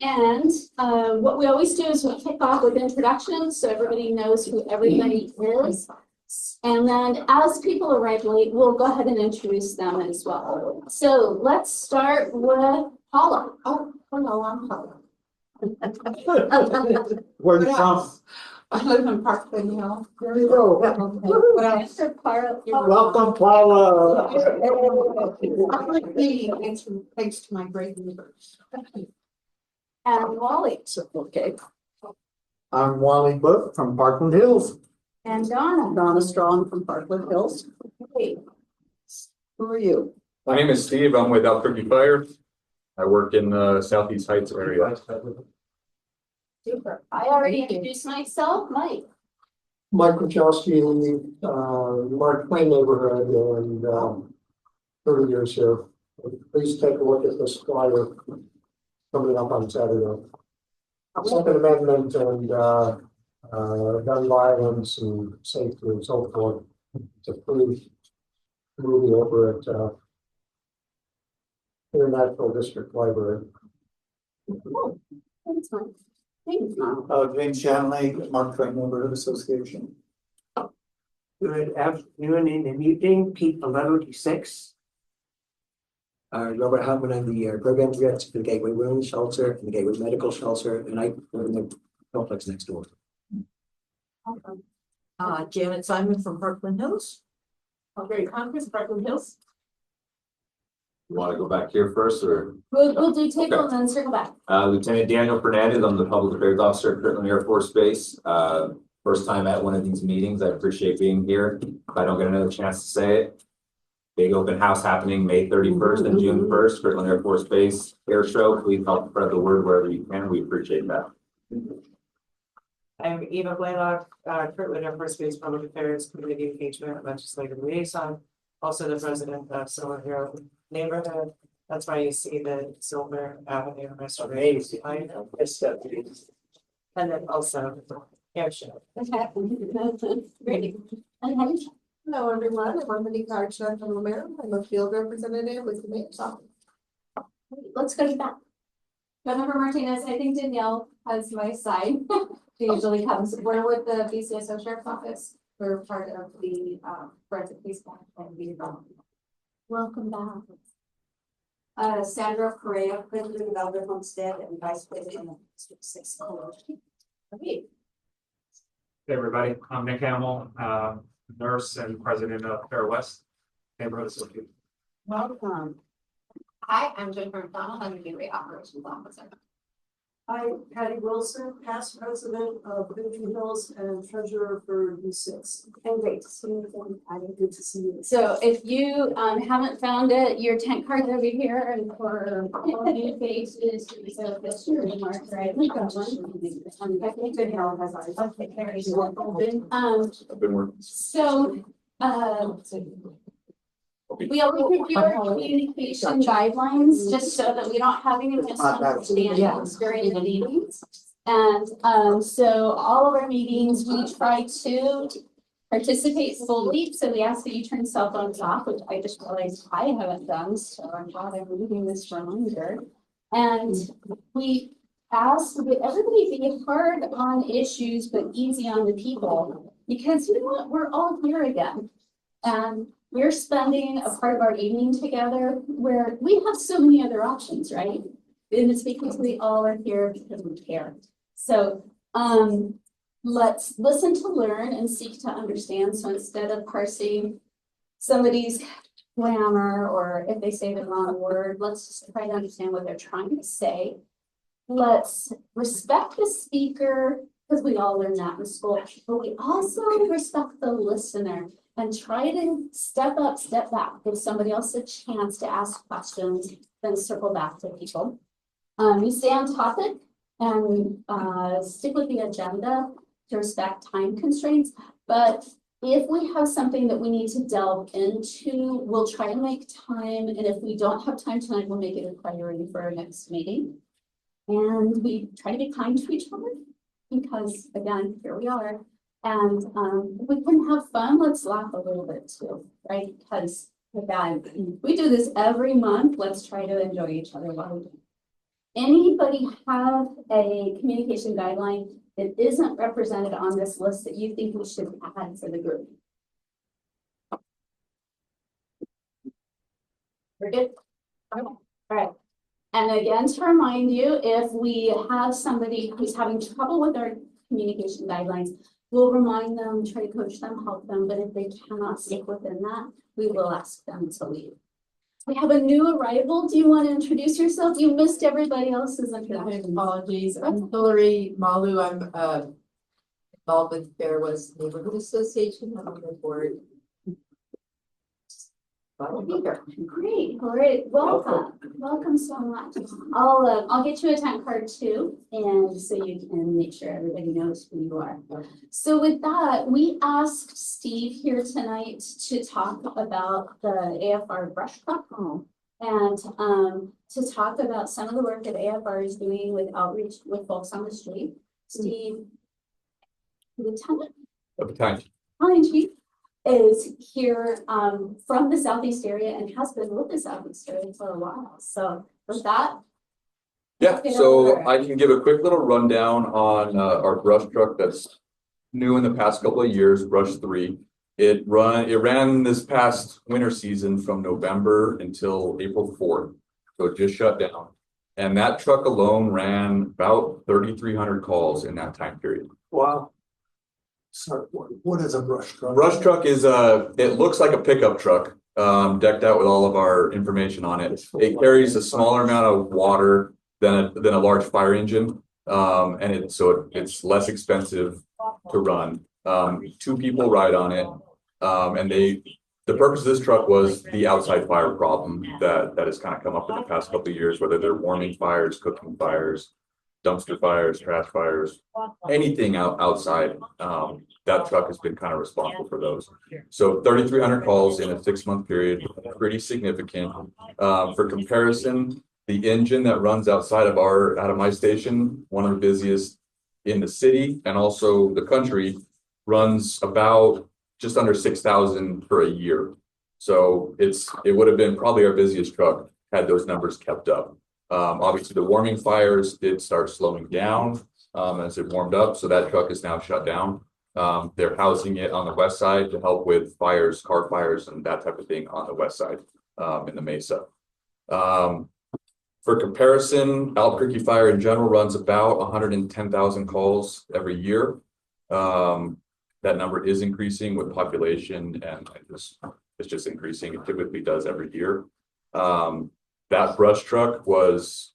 And what we always do is we kick off with introductions so everybody knows who everybody is. And then as people arrive late, we'll go ahead and introduce them as well. So let's start with Paula. Oh, hello, I'm Paula. Where are you from? I live in Parkland Hill. There you go. What else? Welcome, Paula. I like being thanks to my great neighbors. And Wally. Okay. I'm Wally Book from Parkland Hills. And Donna. Donna Strong from Parkland Hills. Okay. Who are you? My name is Steve. I'm with Albuquerque Fire. I work in the Southeast Heights area. Super. I already introduced myself, Mike. Mike Wachowski in the Mark Twain neighborhood and 30 years here. Please take a look at this flyer coming up on Saturday. Second Amendment and gun violence and safety and so forth. It's a free movie over at International District Library. Oh, that's fine. Thanks, Mom. James Shanley, Mark Twain Neighborhood Association. Good afternoon in the meeting, Pete 1186. Robert Hartman, I'm the program director for the Gateway Women's Shelter and the Gateway Medical Shelter, and I live in the complex next door. Janet Simon from Parkland Hills. Okay, Congress, Parkland Hills. You want to go back here first, or? We'll do table and then circle back. Lieutenant Daniel Fernandez, I'm the Public Affairs Officer at Kirtland Air Force Base. First time at one of these meetings. I appreciate being here. If I don't get another chance to say it, big open house happening May 31st and June 1st, Kirtland Air Force Base Air Show. Please help spread the word wherever you can. We appreciate that. I'm Eva Blaylock, Kirtland Air Force Base Public Affairs Community Engagement Legislative Liaison, also the president of Silver Hill Neighborhood. That's why you see the Silver Avenue restoration behind it. And then also the air show. Great. Hello, everyone. I'm Wendy Karchuk from Maryland. I'm a field representative with the mayor's office. Let's go to that. Jennifer Martinez, I think Danielle has my side. She usually comes, we're with the BCSO Sheriff's Office. We're part of the forensic police and the Welcome back. Sandra Correa, President of Elder Homestead and Vice President of District 6 Coalition. Okay. Hey everybody, I'm Nick Hamill, nurse and president of Fair West Neighborhood Association. Welcome. Hi, I'm Jennifer McDonald. I'm the Gateway Operations Officer. Hi, Patty Wilson, past president of Victory Hills and treasurer for U6. And great to see you. Good to see you. So if you haven't found it, your tent card's over here, and for all new faces, so this year remark, right? We got one. I think Good Hill has ours. Okay, there you go. I've been working. So we always review our communication guidelines just so that we don't have any misunderstandings during the meetings. And so all of our meetings, we try to participate fully. So we ask that you turn cell phones off, which I just realized I haven't done. So I'm glad I'm reading this reminder. And we ask that everybody be hard on issues, but easy on the people, because you know what, we're all here again. And we're spending a part of our evening together where we have so many other options, right? And it's because we all are here because we care. So let's listen to learn and seek to understand. So instead of parsing somebody's grammar, or if they say the wrong word, let's just try to understand what they're trying to say. Let's respect the speaker, because we all learn that in school, but we also respect the listener. And try to step up, step back, give somebody else a chance to ask questions, then circle back to people. We stay on topic and stick with the agenda to respect time constraints. But if we have something that we need to delve into, we'll try to make time. And if we don't have time tonight, we'll make it a priority for our next meeting. And we try to be kind to each other because, again, here we are. And we can have fun. Let's laugh a little bit too, right? Because again, we do this every month. Let's try to enjoy each other while we do. Anybody have a communication guideline that isn't represented on this list that you think we should add for the group? We're good? Okay. All right. And again, to remind you, if we have somebody who's having trouble with our communication guidelines, we'll remind them, try to coach them, help them, but if they cannot stick within that, we will ask them to leave. We have a new arrival. Do you want to introduce yourself? You missed everybody else's introduction. Apologies, I'm Hillary Malu, I'm involved with Fair West Neighborhood Association, I'm on the board. Great, all right, welcome so much. I'll get you a time card too, and so you can make sure everybody knows who you are. So with that, we asked Steve here tonight to talk about the AFR brush truck and to talk about some of the work that AFR is doing with outreach with folks on the street. Steve, Lieutenant? Hi, Chief. Is here from the Southeast area and has been with the Southeast area for a while. So with that. Yeah, so I can give a quick little rundown on our brush truck that's new in the past couple of years, Brush 3. It ran this past winter season from November until April 4th. So it just shut down. And that truck alone ran about 3,300 calls in that time period. Wow. So what is a brush truck? Brush truck is it looks like a pickup truck, decked out with all of our information on it. It carries a smaller amount of water than a large fire engine, and it's less expensive to run. 2 people ride on it, and the purpose of this truck was the outside fire problem that has kind of come up in the past couple of years, whether they're warming fires, cooking fires, dumpster fires, trash fires, anything outside. That truck has been kind of responsible for those. So 3,300 calls in a 6-month period, pretty significant. For comparison, the engine that runs outside of my station, one of the busiest in the city and also the country, runs about just under 6,000 per a year. So it would have been probably our busiest truck had those numbers kept up. Obviously the warming fires did start slowing down as it warmed up. So that truck is now shut down. They're housing it on the west side to help with fires, car fires, and that type of thing on the west side in the Mesa. For comparison, Albuquerque Fire in general runs about 110,000 calls every year. That number is increasing with population and it's just increasing. It typically does every year. That brush truck was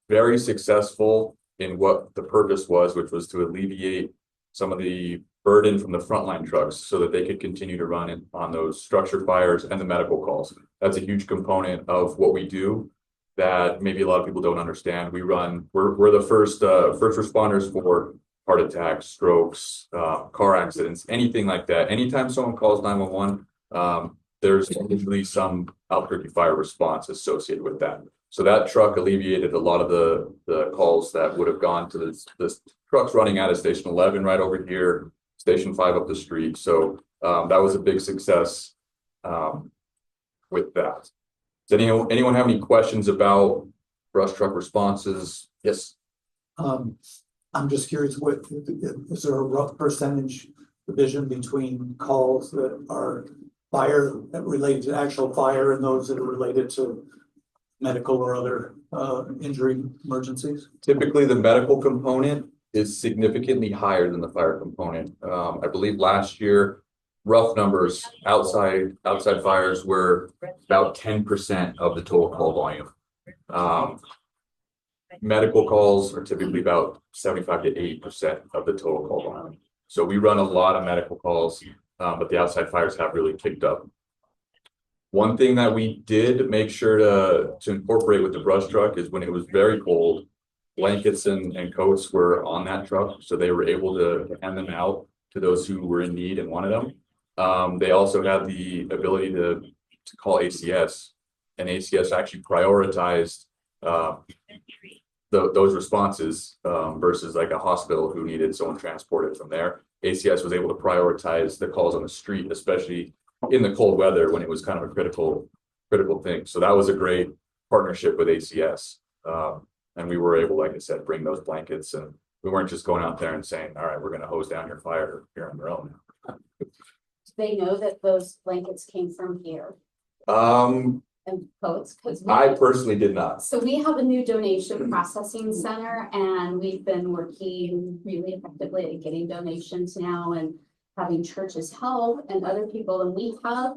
very successful in what the purpose was, which was to alleviate some of the burden from the frontline trucks so that they could continue to run it on those structure fires and the medical calls. That's a huge component of what we do that maybe a lot of people don't understand. We're the first responders for heart attacks, strokes, car accidents, anything like that. Anytime someone calls 911, there's usually some Albuquerque fire response associated with that. So that truck alleviated a lot of the calls that would have gone to this truck's running out of Station 11 right over here, Station 5 up the street. So that was a big success with that. Does anyone have any questions about brush truck responses? Yes. I'm just curious, is there a rough percentage division between calls that are fire that related to actual fire and those that are related to medical or other injury emergencies? Typically, the medical component is significantly higher than the fire component. I believe last year, rough numbers, outside fires were about 10% of the total call volume. Medical calls are typically about 75 to 80% of the total call volume. So we run a lot of medical calls, but the outside fires have really kicked up. One thing that we did make sure to incorporate with the brush truck is when it was very cold, blankets and coats were on that truck, so they were able to hand them out to those who were in need and wanted them. They also had the ability to call ACS, and ACS actually prioritized those responses versus like a hospital who needed someone transported from there. ACS was able to prioritize the calls on the street, especially in the cold weather when it was kind of a critical thing. So that was a great partnership with ACS. And we were able, like I said, bring those blankets, and we weren't just going out there and saying, all right, we're gonna hose down your fire here on your own. They know that those blankets came from here and coats, because I personally did not. so we have a new donation processing center, and we've been working really effectively at getting donations now and having churches help and other people, and we have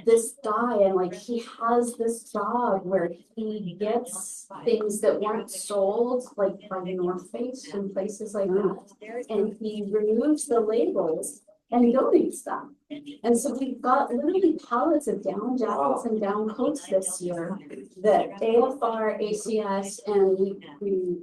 this guy, and like he has this job where he gets things that weren't sold, like by the North Face and places like that, and he removes the labels and donates them. And so we've got literally pallets of down jackets and down coats this year that AFR, ACS, and we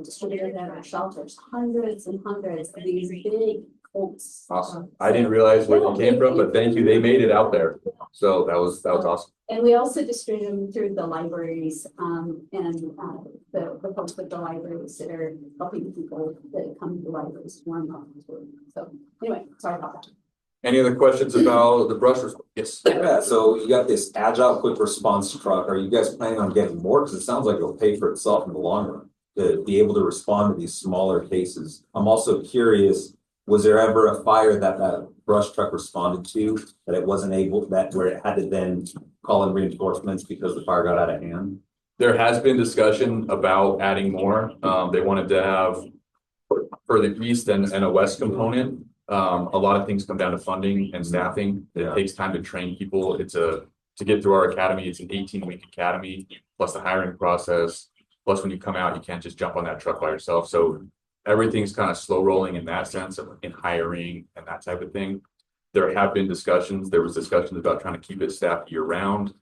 distributed at our shelters, hundreds and hundreds of these big coats. Awesome. I didn't realize where it came from, but thank you. They made it out there. So that was awesome. And we also distribute them through the libraries, and the folks with the libraries that are helping people that come to the libraries to learn about them. So anyway, sorry about that. Any other questions about the brush? Yes. Yeah, so you got this agile quick response truck. Are you guys planning on getting more? Because it sounds like it'll pay for itself in the long run to be able to respond to these smaller cases. I'm also curious, was there ever a fire that brush truck responded to that it wasn't able, that where it had to then call in reinforcements because the fire got out of hand? There has been discussion about adding more. They wanted to have for the east and a west component. A lot of things come down to funding and staffing. It takes time to train people. To get through our academy, it's an 18-week academy, plus the hiring process. Plus when you come out, you can't just jump on that truck by yourself. So everything's kind of slow rolling in that sense of in hiring and that type of thing. There have been discussions. There was discussions about trying to keep it staffed year round.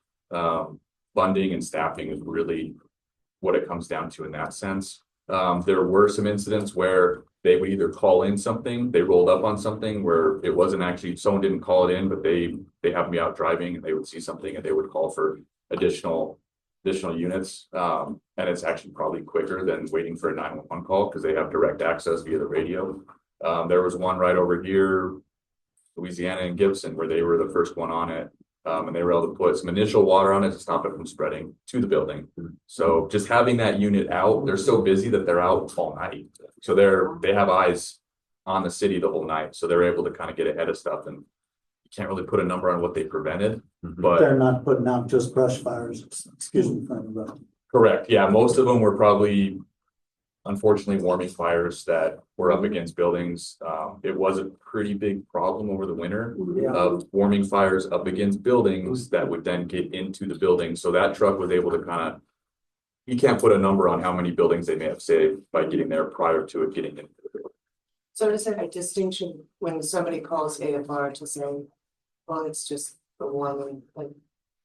Funding and staffing is really what it comes down to in that sense. There were some incidents where they would either call in something, they rolled up on something where it wasn't actually, someone didn't call it in, but they have me out driving and they would see something and they would call for additional units. And it's actually probably quicker than waiting for a 911 call because they have direct access via the radio. There was one right over here, Louisiana and Gibson, where they were the first one on it. And they were able to put some initial water on it to stop it from spreading to the building. So just having that unit out, they're so busy that they're out all night. So they have eyes on the city the whole night. So they're able to kind of get ahead of stuff, and you can't really put a number on what they prevented, but They're not putting out just brush fires, excuse me for interrupting. correct. Yeah, most of them were probably unfortunately warming fires that were up against buildings. It was a pretty big problem over the winter of warming fires up against buildings that would then get into the building. So that truck was able to kind of, you can't put a number on how many buildings they may have saved by getting there prior to it getting into the building. So is there a distinction when somebody calls AFR to say, well, it's just the warming, like,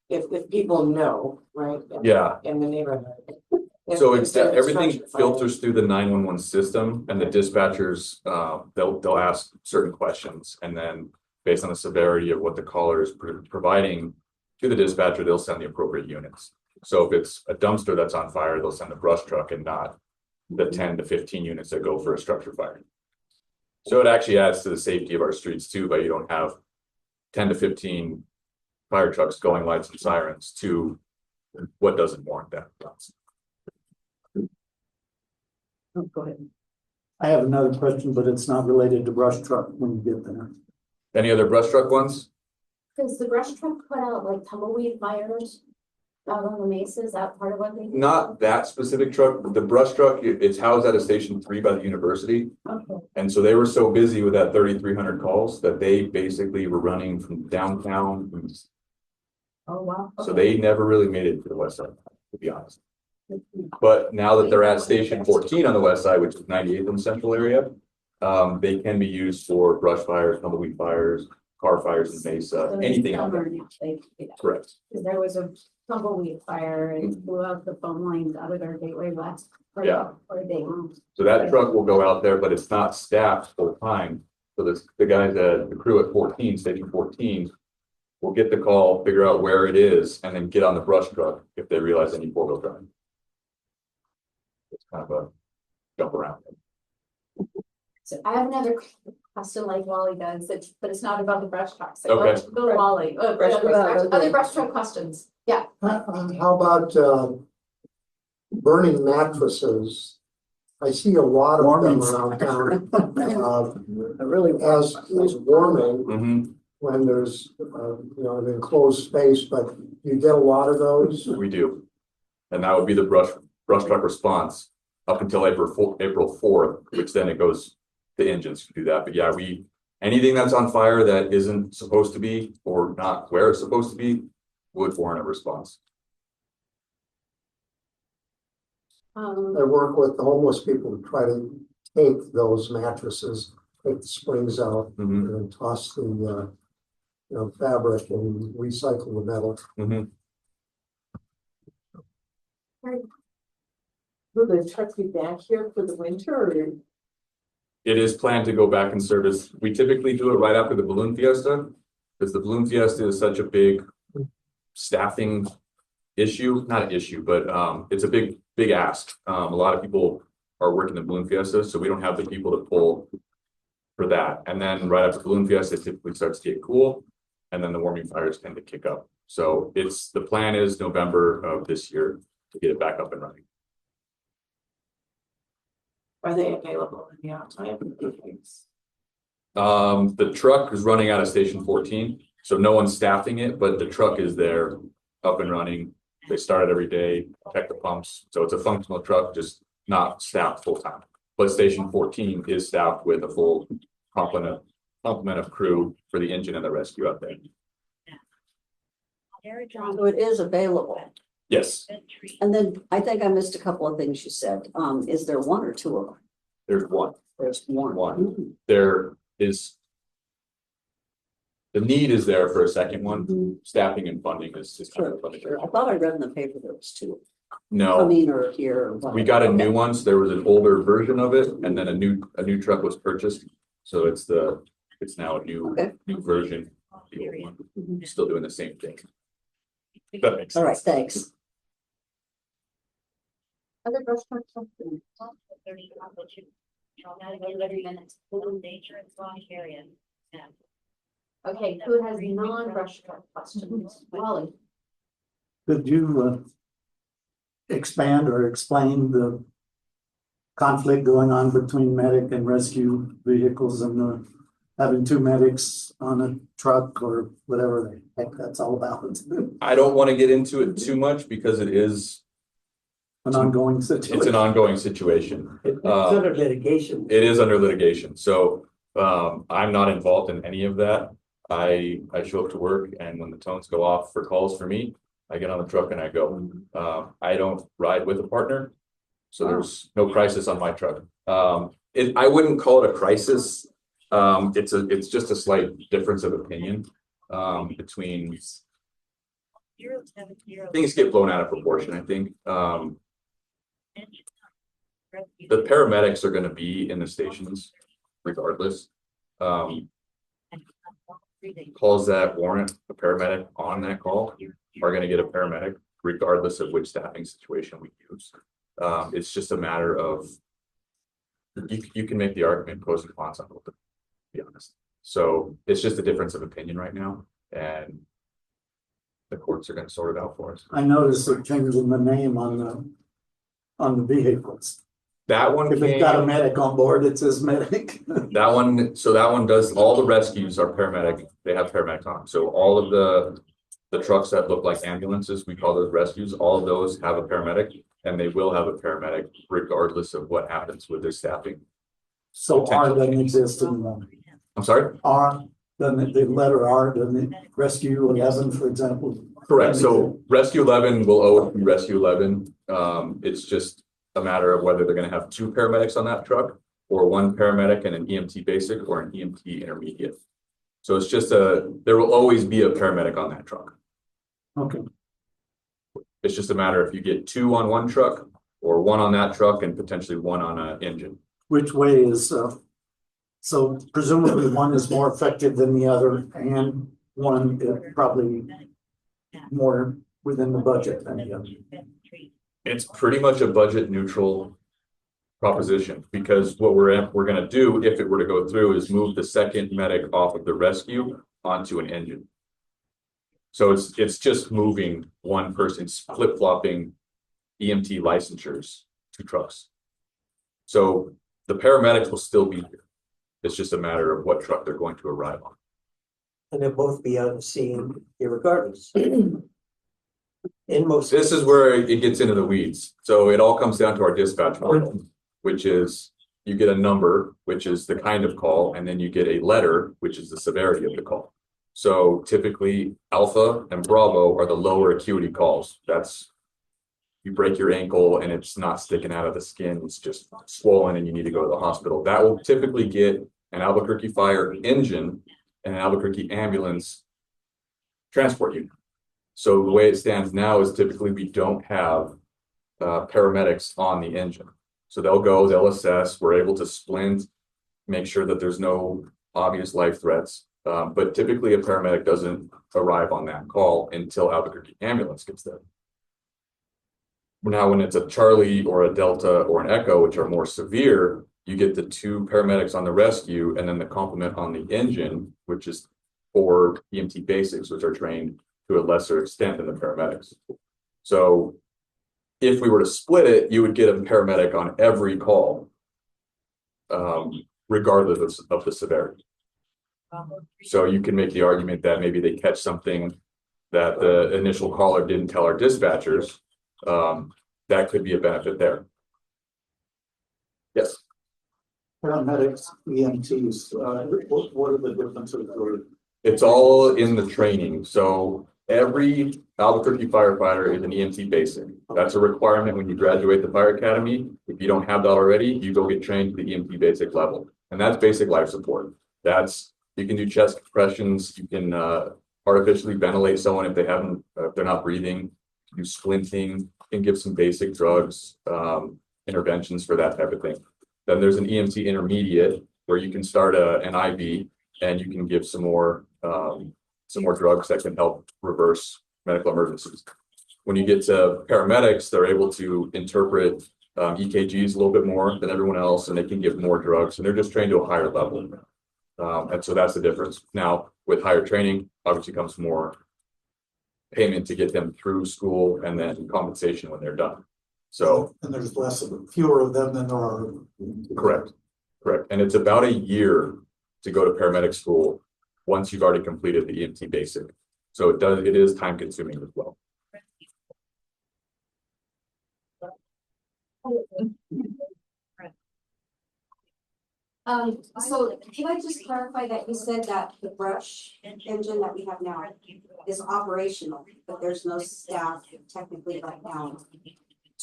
if people know, right? Yeah. In the neighborhood. So If it's that there's everything structure fire. filters through the 911 system, and the dispatchers, they'll ask certain questions, and then based on the severity of what the caller is providing to the dispatcher, they'll send the appropriate units. So if it's a dumpster that's on fire, they'll send a brush truck and not the 10 to 15 units that go for a structure fire. So it actually adds to the safety of our streets too, but you don't have 10 to 15 fire trucks going lights and sirens to what doesn't warrant that. Oh, go ahead. I have another question, but it's not related to brush truck when you get there. Any other brush truck ones? Does the brush truck put out like tumbleweed fires out on the mesas? Is that part of what they do? Not that specific truck. The brush truck, it's housed at a station 3 by the university. Okay. And so they were so busy with that 3,300 calls that they basically were running from downtown. Oh, wow. So Okay. they never really made it to the west side, to be honest. But now that they're at station 14 on the west side, which is 98th in the central area, they can be used for brush fires, tumbleweed fires, car fires in Mesa, So anything. it's out there. summer now, they do that. Correct. Because there was a tumbleweed fire and blew out the phone lines out of their gateway west. Yeah. For a day. So that truck will go out there, but it's not staffed full time. So the guys at the crew at 14, station 14, will get the call, figure out where it is, and then get on the brush truck if they realize they need 4-wheel drive. It's kind of a jump around. So I have another question like Wally does, but it's not about the brush trucks. So Okay. Go to Wally. Brush truck. Other brush truck questions. Yeah. How about, burning mattresses. I see a lot of them around town. Really, As is warming, Mhm. when there's, an enclosed space, but you get a lot of those. We do. And that would be the brush truck response up until April 4th, which then it goes, the engines can do that. But yeah, anything that's on fire that isn't supposed to be, or not where it's supposed to be, would warrant a response. I work with the homeless people to try to take those mattresses, take the springs out Mhm. and toss the, fabric and recycle the metal. Mhm. Will the truck be back here for the winter or? It is planned to go back in service. We typically do it right after the balloon fiesta, because the balloon fiesta is such a big staffing issue, not an issue, but it's a big ask. A lot of people are working the balloon fiesta, so we don't have the people to pull for that. And then right after balloon fiesta, it typically starts to get cool, and then the warming fires tend to kick up. So the plan is November of this year to get it back up and running. Are they available in the off time? The truck is running out of station 14, so no one's staffing it, but the truck is there up and running. They start it every day, check the pumps, so it's a functional truck, just not staffed full time. But station 14 is staffed with a full complement of crew for the engine and the rescue out there. So it is available. Yes, And then I think I missed a couple of things you said. Is there one or two of them? there's one. There's one. There is. The need is there for a second one. Staffing and funding is kind of funding. Sure. I thought I read in the paper there was two. No, Coming or here or what. we got a new one, so there was an older version of it, and then a new truck was purchased. So it's now a new version. The old one, still doing the same thing. That makes sense. All right, thanks. Other brush trucks? Okay, who has non-brush truck questions? Wally? Could you expand or explain the conflict going on between medic and rescue vehicles and having two medics on a truck or whatever the heck that's all about? I don't want to get into it too much because it is, An ongoing situation. it's an ongoing situation. It's under litigation. It is under litigation, so I'm not involved in any of that. I show up to work, and when the tones go off for calls for me, I get on the truck and I go. I don't ride with a partner, so there's no crisis on my truck. I wouldn't call it a crisis. It's just a slight difference of opinion between. Things get blown out of proportion, I think. The paramedics are going to be in the stations regardless. Calls that warrant a paramedic on that call are going to get a paramedic regardless of which staffing situation we use. It's just a matter of you can make the argument pros and cons on both, to be honest. So it's just a difference of opinion right now, and the courts are going to sort it out for us. I noticed they're changing the name on the vehicles. That one If it's got a medic on board, it says medic. that one does, all the rescues are paramedic. They have paramedics on. So all of the trucks that look like ambulances, we call those rescues, all of those have a paramedic, and they will have a paramedic regardless of what happens with their staffing. So R doesn't exist anymore. I'm sorry? R, doesn't the letter R, doesn't it? Rescue 11, for example. Correct. So Rescue 11 will always be Rescue 11. It's just a matter of whether they're going to have two paramedics on that truck, or one paramedic and an EMT basic or an EMT intermediate. So it's just there will always be a paramedic on that truck. Okay. It's just a matter if you get two on one truck or one on that truck and potentially one on an engine. Which way is, so presumably one is more effective than the other, and one is probably more within the budget than the other. It's pretty much a budget neutral proposition, because what we're going to do, if it were to go through, is move the second medic off of the rescue onto an engine. So it's just moving one person, flip-flopping EMT licensures to trucks. So the paramedics will still be here. It's just a matter of what truck they're going to arrive on. And they'll both be on the scene irregardless. In most. This is where it gets into the weeds. So it all comes down to our dispatch model, which is you get a number, which is the kind of call, and then you get a letter, which is the severity of the call. So typically Alpha and Bravo are the lower acuity calls. That's you break your ankle and it's not sticking out of the skin, it's just swollen and you need to go to the hospital. That will typically get an Albuquerque fire engine and an Albuquerque ambulance transport unit. So the way it stands now is typically we don't have paramedics on the engine. So they'll assess, we're able to splint, make sure that there's no obvious life threats. But typically a paramedic doesn't arrive on that call until Albuquerque ambulance gets there. Now, when it's a Charlie or a Delta or an Echo, which are more severe, you get the 2 paramedics on the rescue and then the complement on the engine, which is 4 EMT basics, which are trained to a lesser extent than the paramedics. So if we were to split it, you would get a paramedic on every call, regardless of the severity. So you can make the argument that maybe they catch something that the initial caller didn't tell our dispatchers. That could be a benefit there. Yes. Paramedics, EMTs, what are the differences? It's all in the training. So every Albuquerque firefighter is an EMT basic. That's a requirement when you graduate the fire academy. If you don't have that already, you go get trained to the EMT basic level. And that's basic life support. You can do chest compressions. You can artificially ventilate someone if they're not breathing. Do splinting, you can give some basic drugs, interventions for that type of thing. Then there's an EMT intermediate where you can start an IV and you can give some more drugs that can help reverse medical emergencies. When you get to paramedics, they're able to interpret EKGs a little bit more than everyone else, and they can give more drugs, and they're just trained to a higher level. And so that's the difference. Now, with higher training, obviously comes more payment to get them through school and then compensation when they're done. So. And there's fewer of them than there are. Correct. And it's about a year to go to paramedic school once you've already completed the EMT basic. So it is time consuming as well. So can I just clarify that you said that the brush engine that we have now is operational, but there's no staff technically right now.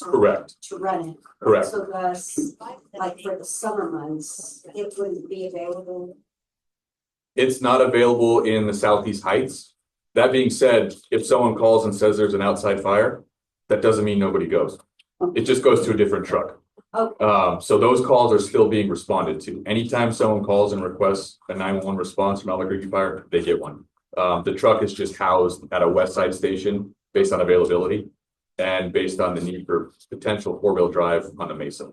Correct. To run it. Correct. So thus, like for the summer months, it wouldn't be available. It's not available in the Southeast Heights. That being said, if someone calls and says there's an outside fire, that doesn't mean nobody goes. It just goes to a different truck. Okay. So those calls are still being responded to. Anytime someone calls and requests a 911 response from Albuquerque Fire, they get one. The truck is just housed at a west side station based on availability and based on the need for potential 4-wheel drive on the Mesa.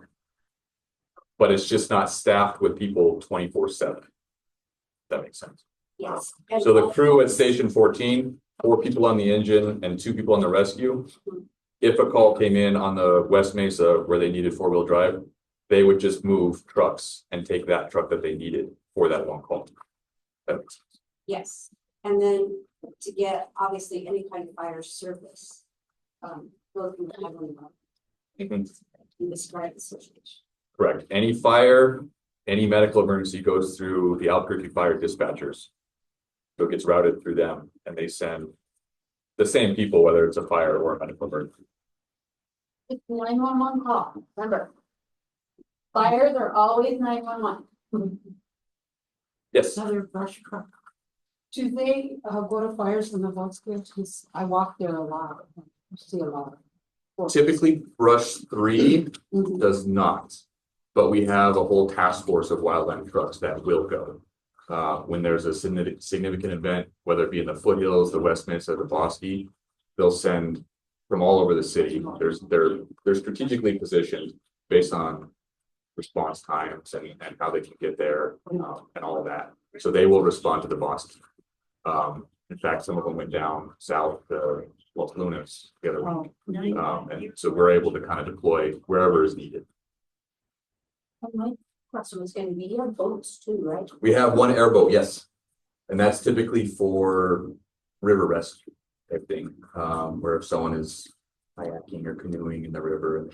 But it's just not staffed with people 24/7. That makes sense. Yes. So the crew at station 14, 4 people on the engine and 2 people on the rescue. If a call came in on the West Mesa where they needed 4-wheel drive, they would just move trucks and take that truck that they needed for that one call. That makes sense. Yes, and then to get obviously any kind of fire service, go through the describe the situation. Correct. Any fire, any medical emergency goes through the Albuquerque Fire dispatchers. So it gets routed through them and they send the same people, whether it's a fire or a medical emergency. It's 911 call, remember. Fires are always 911. Yes. Another brush truck. Do they go to fires in the Volkswagen? Because I walk there a lot. I see a lot. Typically, brush 3 does not, but we have a whole task force of wildland trucks that will go. When there's a significant event, whether it be in the foothills, the West Mesa, the Bosque, they'll send from all over the city. They're strategically positioned based on response times and how they can get there and all of that. So they will respond to the Bosque. In fact, some of them went down south to Los Lunas together. And so we're able to kind of deploy wherever is needed. My question was gonna be, you have boats too, right? We have one airboat, yes. And that's typically for river rescue type thing, where if someone is kayaking or canoeing in the river and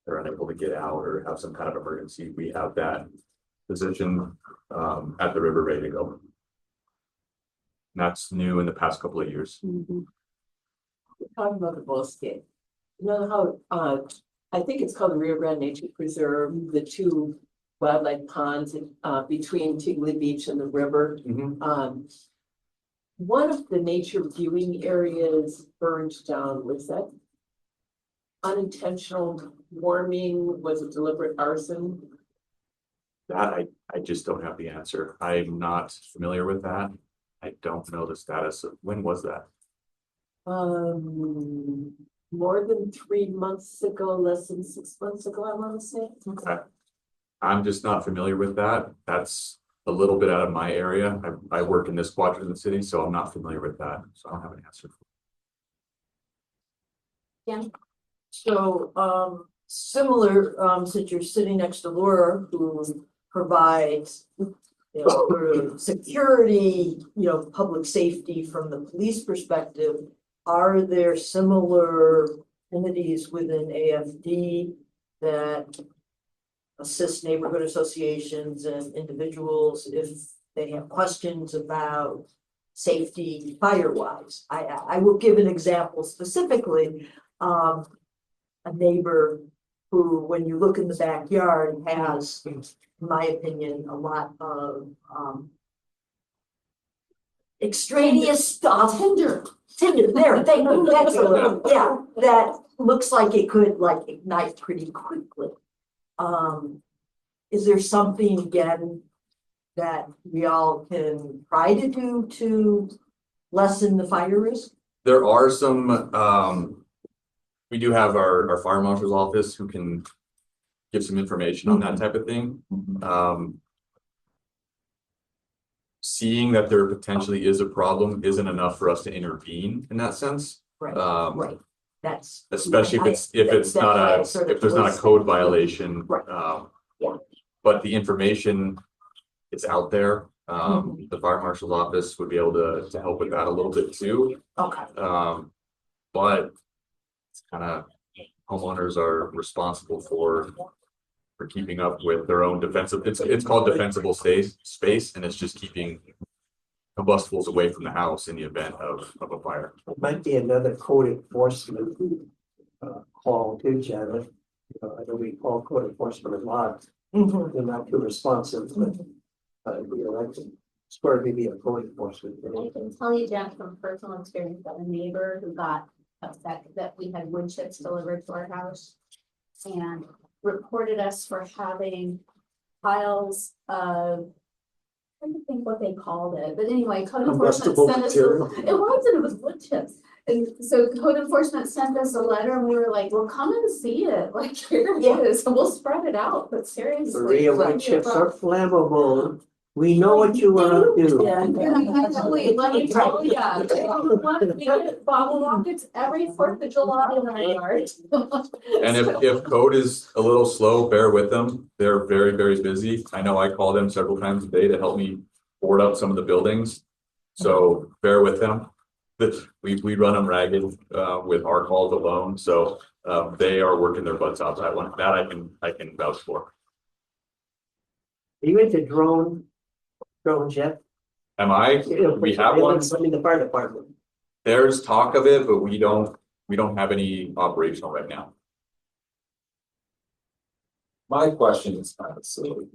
they're unable to get out or have some kind of emergency, we have that position at the river ready to go. And that's new in the past couple of years. Talking about the bull skate. You know how, I think it's called the Rio Grande Nature Preserve, the two wildlife ponds, between Tigley Beach and the river. One of the nature viewing areas burned down. Was that unintentional warming? Was it deliberate arson? That I just don't have the answer. I'm not familiar with that. I don't know the status of, when was that? More than 3 months ago, less than 6 months ago, I want to say. Okay. I'm just not familiar with that. That's a little bit out of my area. I work in this quadrant of the city, so I'm not familiar with that. So I don't have an answer. So, similar, since you're sitting next to Laura, who provides, sort of security, public safety from the police perspective, are there similar entities within AFD that assist neighborhood associations and individuals if they have questions about safety fire-wise? I will give an example specifically. A neighbor who, when you look in the backyard, has, in my opinion, a lot of extraneous stuff. Tinder, there, thank you, excellent, yeah, that looks like it could like ignite pretty quickly. Is there something again that we all can try to do to lessen the fire risk? There are some, we do have our fire marshal's office who can give some information on that type of thing. Seeing that there potentially is a problem isn't enough for us to intervene in that sense. Right, right. That's Especially if it's not a, if there's not a code violation. Right. Yeah. But the information is out there. The fire marshal's office would be able to help with that a little bit too. Okay. But it's kind of, homeowners are responsible for keeping up with their own defensive, it's called defensible space, and it's just keeping combustibles away from the house in the event of a fire. It might be another code enforcement call too, Janet. I know we call code enforcement a lot. They're not too responsive, but it's where maybe a code enforcement. I can tell you, Jen, from personal experience, that a neighbor who got upset that we had wood chips delivered to our house and reported us for having piles of, I don't think what they called it, but anyway, code enforcement sent us, it was wood chips. And so code enforcement sent us a letter and we were like, well, come and see it, like here it is, and we'll spread it out, but seriously. Real wood chips are flammable. We know what you want to do. Yeah, let me tell you, we get bottle rockets every 4th of July in our yard. And if code is a little slow, bear with them. They're very, very busy. I know I call them several times a day to help me board up some of the buildings. So bear with them. We run them ragged with our calls alone. So they are working their butts out. That one, that I can vouch for. Are you into drones yet? Am I? We have one. In the fire department. There's talk of it, but we don't have any operational right now. My question is kind of silly.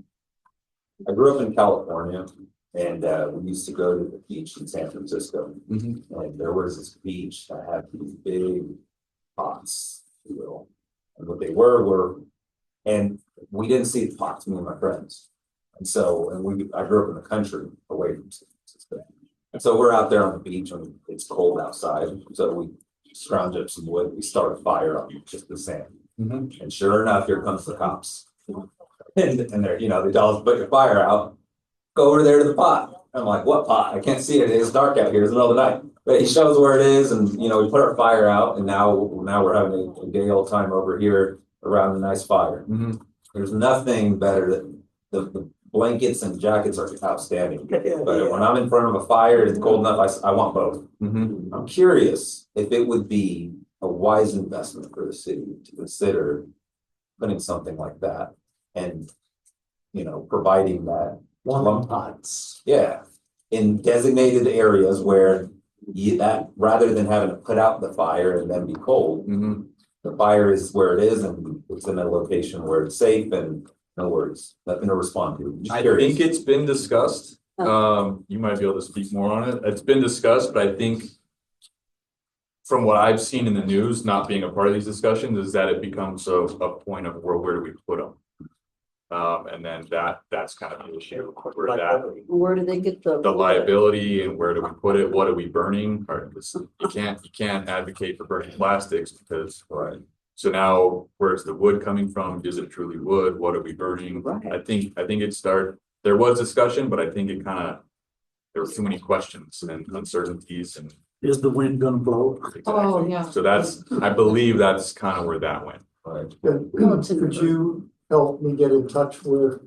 I grew up in California and we used to go to the beach in San Francisco. And there was this beach that had these big pots, if you will. And what they were, and we didn't see the pots, me and my friends. And so, I grew up in the country away from San Francisco. And so we're out there on the beach and it's cold outside. So we scrounge up some wood, we start a fire on just the sand. And sure enough, here comes the cops. And they're, they tell us, put your fire out. go over there to the pot. I'm like, what pot? I can't see it. It's dark out here. It's the middle of the night. But he shows where it is and, we put our fire out and now we're having a gay old time over here around a nice fire. Mhm. There's nothing better than the blankets and jackets are outstanding. But when I'm in front of a fire and it's cold enough, I want both. Mhm. I'm curious if it would be a wise investment for the city to consider putting something like that and, providing that. Warming pots. Yeah, in designated areas where that, rather than having to put out the fire and then be cold, Mhm. the fire is where it is and it's in a location where it's safe and no worries, nothing to respond to. Just I curious. think it's been discussed. You might be able to speak more on it. It's been discussed, but I think from what I've seen in the news, not being a part of these discussions, is that it becomes a point of where do we put them? And then that's kind of the issue. Where do they get The liability and where do we put it? What are we burning? Or you can't advocate for burning plastics because, Right. so now where's the wood coming from? Is it truly wood? What are we burning? I think there was discussion, but I think there were too many questions and uncertainties and. Is the wind gonna blow? Exactly. yeah. So I believe that's kind of where that went. Right. Could you help me get in touch with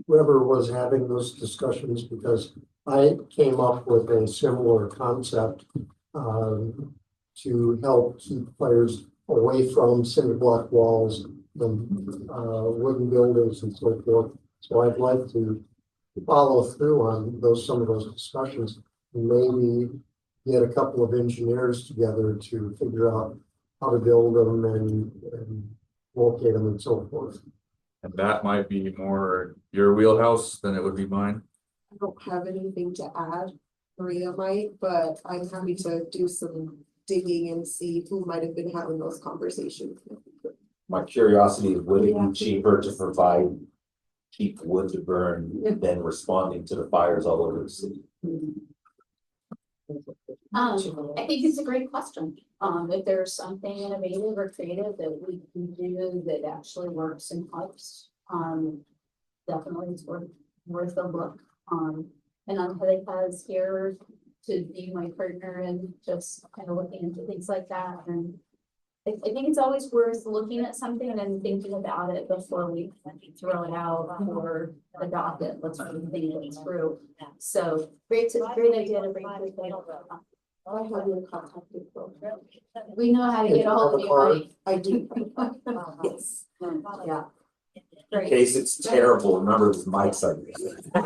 whoever was having those discussions? Because I came up with a similar concept to help keep fires away from cinder block walls and wooden buildings and so forth. So I'd like to follow through on some of those discussions, and maybe get a couple of engineers together to figure out how to build them and locate them and so forth. And that might be more your wheelhouse than it would be mine. I don't have anything to add, Maria might, but I'm happy to do some digging and see who might have been having those conversations. My curiosity is, would it be cheaper to provide cheap wood to burn than responding to the fires all over the city? I think it's a great question. If there's something innovative or creative that we can do that actually works and helps, definitely it's worth a look. And I'm really has here to be my partner and just kind of looking into things like that. And I think it's always worth looking at something and thinking about it before we throw it out or adopt it. Let's think it through. So great idea to bring this thing. I have your contact info. We know how to get a hold of you, right? I do. Yes. Yeah. In Great. case it's terrible, remember this mic's up. But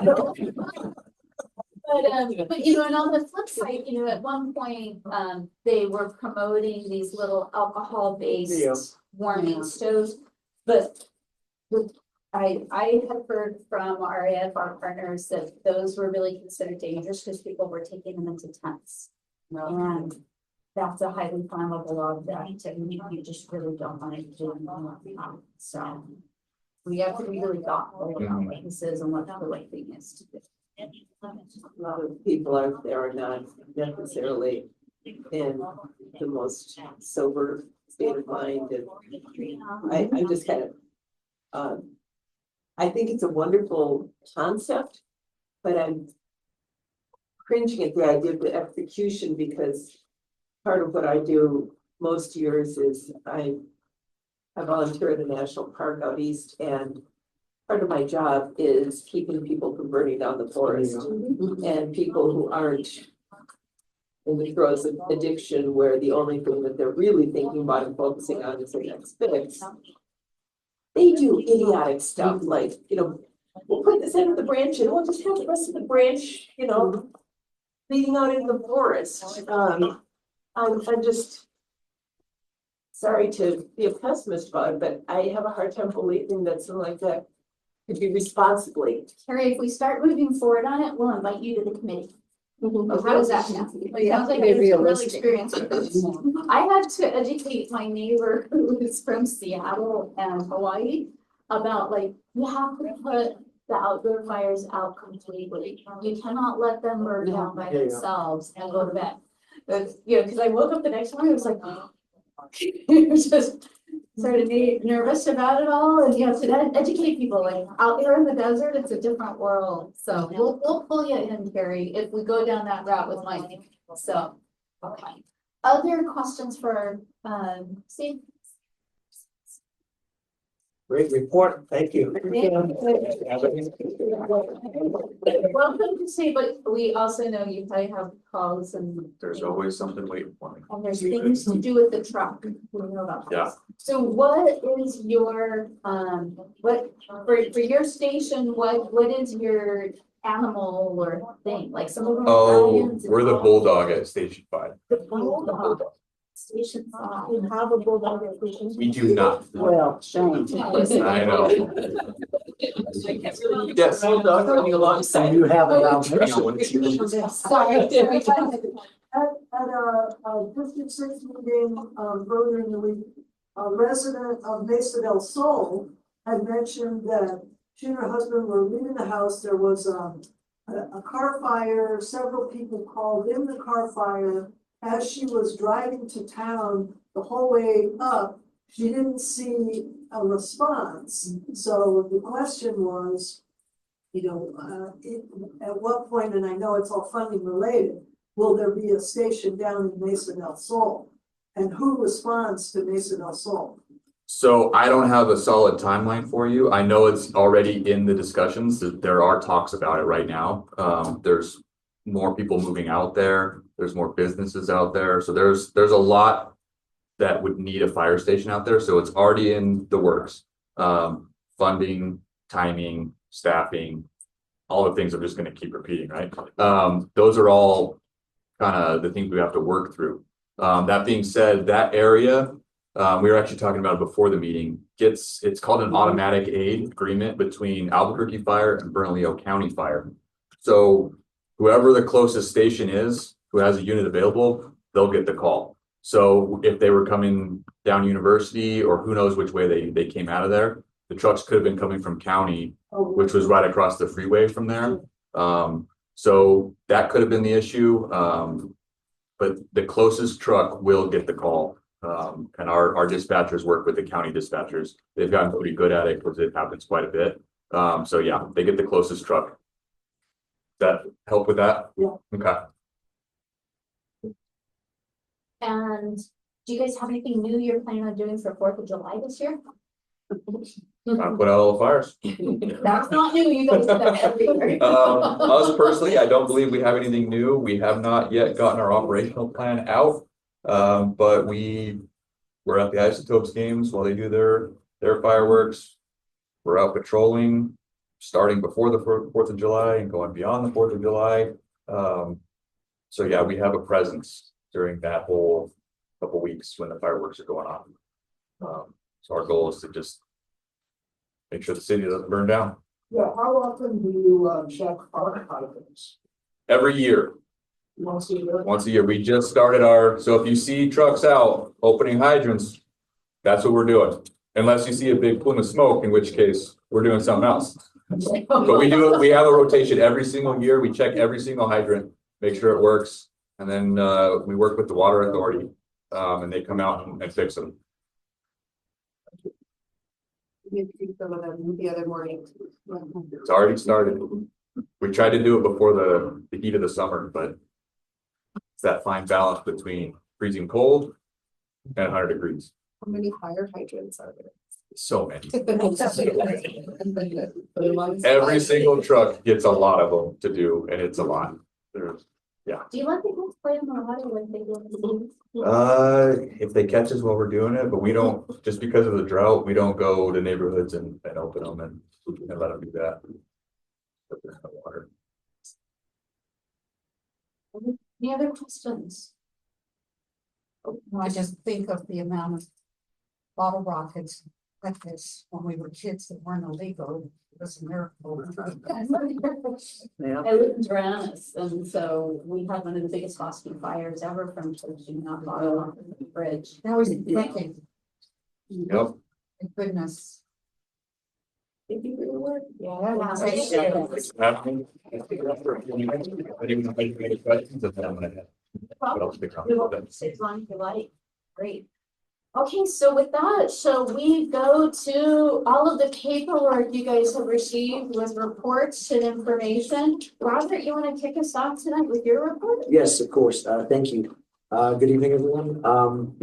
and on the flip side, at one point, they were promoting these little alcohol-based warming stoves. But I had heard from our AFR partners that those were really considered dangerous because people were taking them into tents. And that's a highly flammable object and you just really don't want to do it. So we have to be really thoughtful about what this is and what the right thing is to do. A lot of people out there are not necessarily in the most sober state of mind, and I'm just kind of, I think it's a wonderful concept, but I'm cringing at the idea of the execution, because part of what I do most years is I volunteer at a national park out east, and part of my job is keeping people from burning down the forest, and people who aren't in the throes of addiction, where the only thing that they're really thinking about and focusing on is their next fix. They do idiotic stuff like, we'll put this end of the branch and we'll just have the rest of the branch, leading out into the forest. I'm just sorry to be a pessimist about it, but I have a hard time believing that something like that could be responsibly. Carrie, if we start moving forward on it, we'll invite you to the committee. How does that sound? It sounds like be there's some real realistic. experience with this. I had to educate my neighbor who is from Seattle and Hawaii about you have to put the outdoor fires out completely. You cannot let them burn down by themselves and go to bed. Because I woke up the next morning, it was like, it was just started to be nervous about it all, and you have to educate people, like, out there in the desert, it's a different world. So we'll pull you in, Carrie, if we go down that route with Mike, so, okay. Other questions for, Steve? Great report, thank you. Welcome to say, but we also know you probably have calls and. There's always something waiting for me. And there's things to do with the truck, we know about this. Yeah. So what is your, what, for your station, what is your animal or thing, like some of them are Oh, lions and we're the all- bulldog at Station 5. The bulldog. Station 5. You have a bulldog at station. We do not. Well, shame. I know. Yes. Bulldog running alongside. You have it out. Sorry. At a District 6 meeting, earlier in the week, a resident of Mesa del Sol had mentioned that she and her husband were leaving the house. There was a car fire. Several people called in the car fire. As she was driving to town the whole way up, she didn't see a response. So the question was, at what point, and I know it's all funding related, will there be a station down in Mesa del Sol? And who responds to Mesa del Sol? So I don't have a solid timeline for you. I know it's already in the discussions. There are talks about it right now. There's more people moving out there. There's more businesses out there. So there's a lot that would need a fire station out there. So it's already in the works. Funding, timing, staffing, all the things I'm just going to keep repeating, right? Those are all kind of the things we have to work through. That being said, that area, we were actually talking about it before the meeting, it's called an automatic aid agreement between Albuquerque Fire and Bernalillo County Fire. So whoever the closest station is, who has a unit available, they'll get the call. So if they were coming down University, or who knows which way they came out of there, the trucks could have been coming from county, which was right across the freeway from there. So that could have been the issue. But the closest truck will get the call. And our dispatchers work with the county dispatchers. They've gotten pretty good at it because it happens quite a bit. So yeah, they get the closest truck. That help with that? Yeah. Okay. And do you guys have anything new you're planning on doing for 4th of July this year? I put out all the fires. That's not new, you guys do that every year. Us personally, I don't believe we have anything new. We have not yet gotten our operational plan out. But we're at the Isotopes games while they do their fireworks. We're out patrolling, starting before the 4th of July and going beyond the 4th of July. So yeah, we have a presence during that whole couple weeks when the fireworks are going on. So our goal is to just make sure the city doesn't burn down. Yeah, how often do you check our hydrants? Every year, Once a year? once a year. We just started so if you see trucks out opening hydrants, that's what we're doing. Unless you see a big plume of smoke, in which case we're doing something else. But we have a rotation every single year. We check every single hydrant, make sure it works. And then we work with the water authority and they come out and fix them. You treat some of them the other morning. It's already started. We tried to do it before the heat of the summer, but it's that fine balance between freezing cold and 100 degrees. How many fire hydrants are there? So many. Every single truck gets a lot of them to do, and it's a lot. There's, yeah. Do you let the kids play in the water when they go to the games? If they catch us while we're doing it, but we don't, just because of the drought, we don't go to neighborhoods and open them and let them do that. But there's no water. Any other questions? I just think of the amount of bottle rockets like this when we were kids that weren't illegal. It was a miracle. I live in Tyrannus, and so we had one of the biggest Boston fires ever from shooting out bottle off of the bridge. That was thinking, Yep. thank goodness. Thank you for your work. Happening. Any questions? If not, I'm gonna head. What else to come? As long as you like, great. Okay, so with that, shall we go to all of the paperwork you guys have received with reports and information? Robert, you want to kick us off tonight with your report? Yes, of course. Thank you. Good evening, everyone. I'm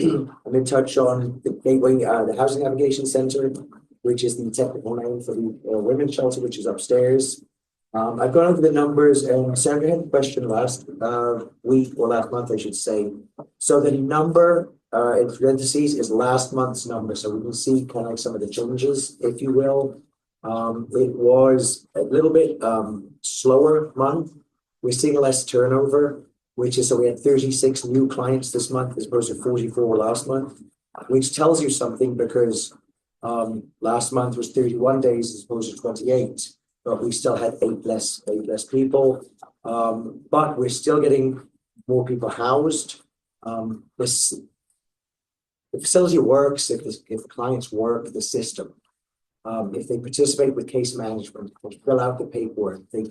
in touch on the Gateway, the Housing Navigation Center, which is the technical name for the women's shelter, which is upstairs. I've gone over the numbers, and Sandra had a question last week or last month, I should say. So the number in parentheses is last month's number, so we can see kind of like some of the changes, if you will. It was a little bit slower month. We're seeing less turnover, which is, so we had 36 new clients this month as opposed to 44 last month, which tells you something because last month was 31 days as opposed to 28, but we still had eight less people. But we're still getting more people housed. The facility works if clients work the system. If they participate with case management, they fill out the paperwork, they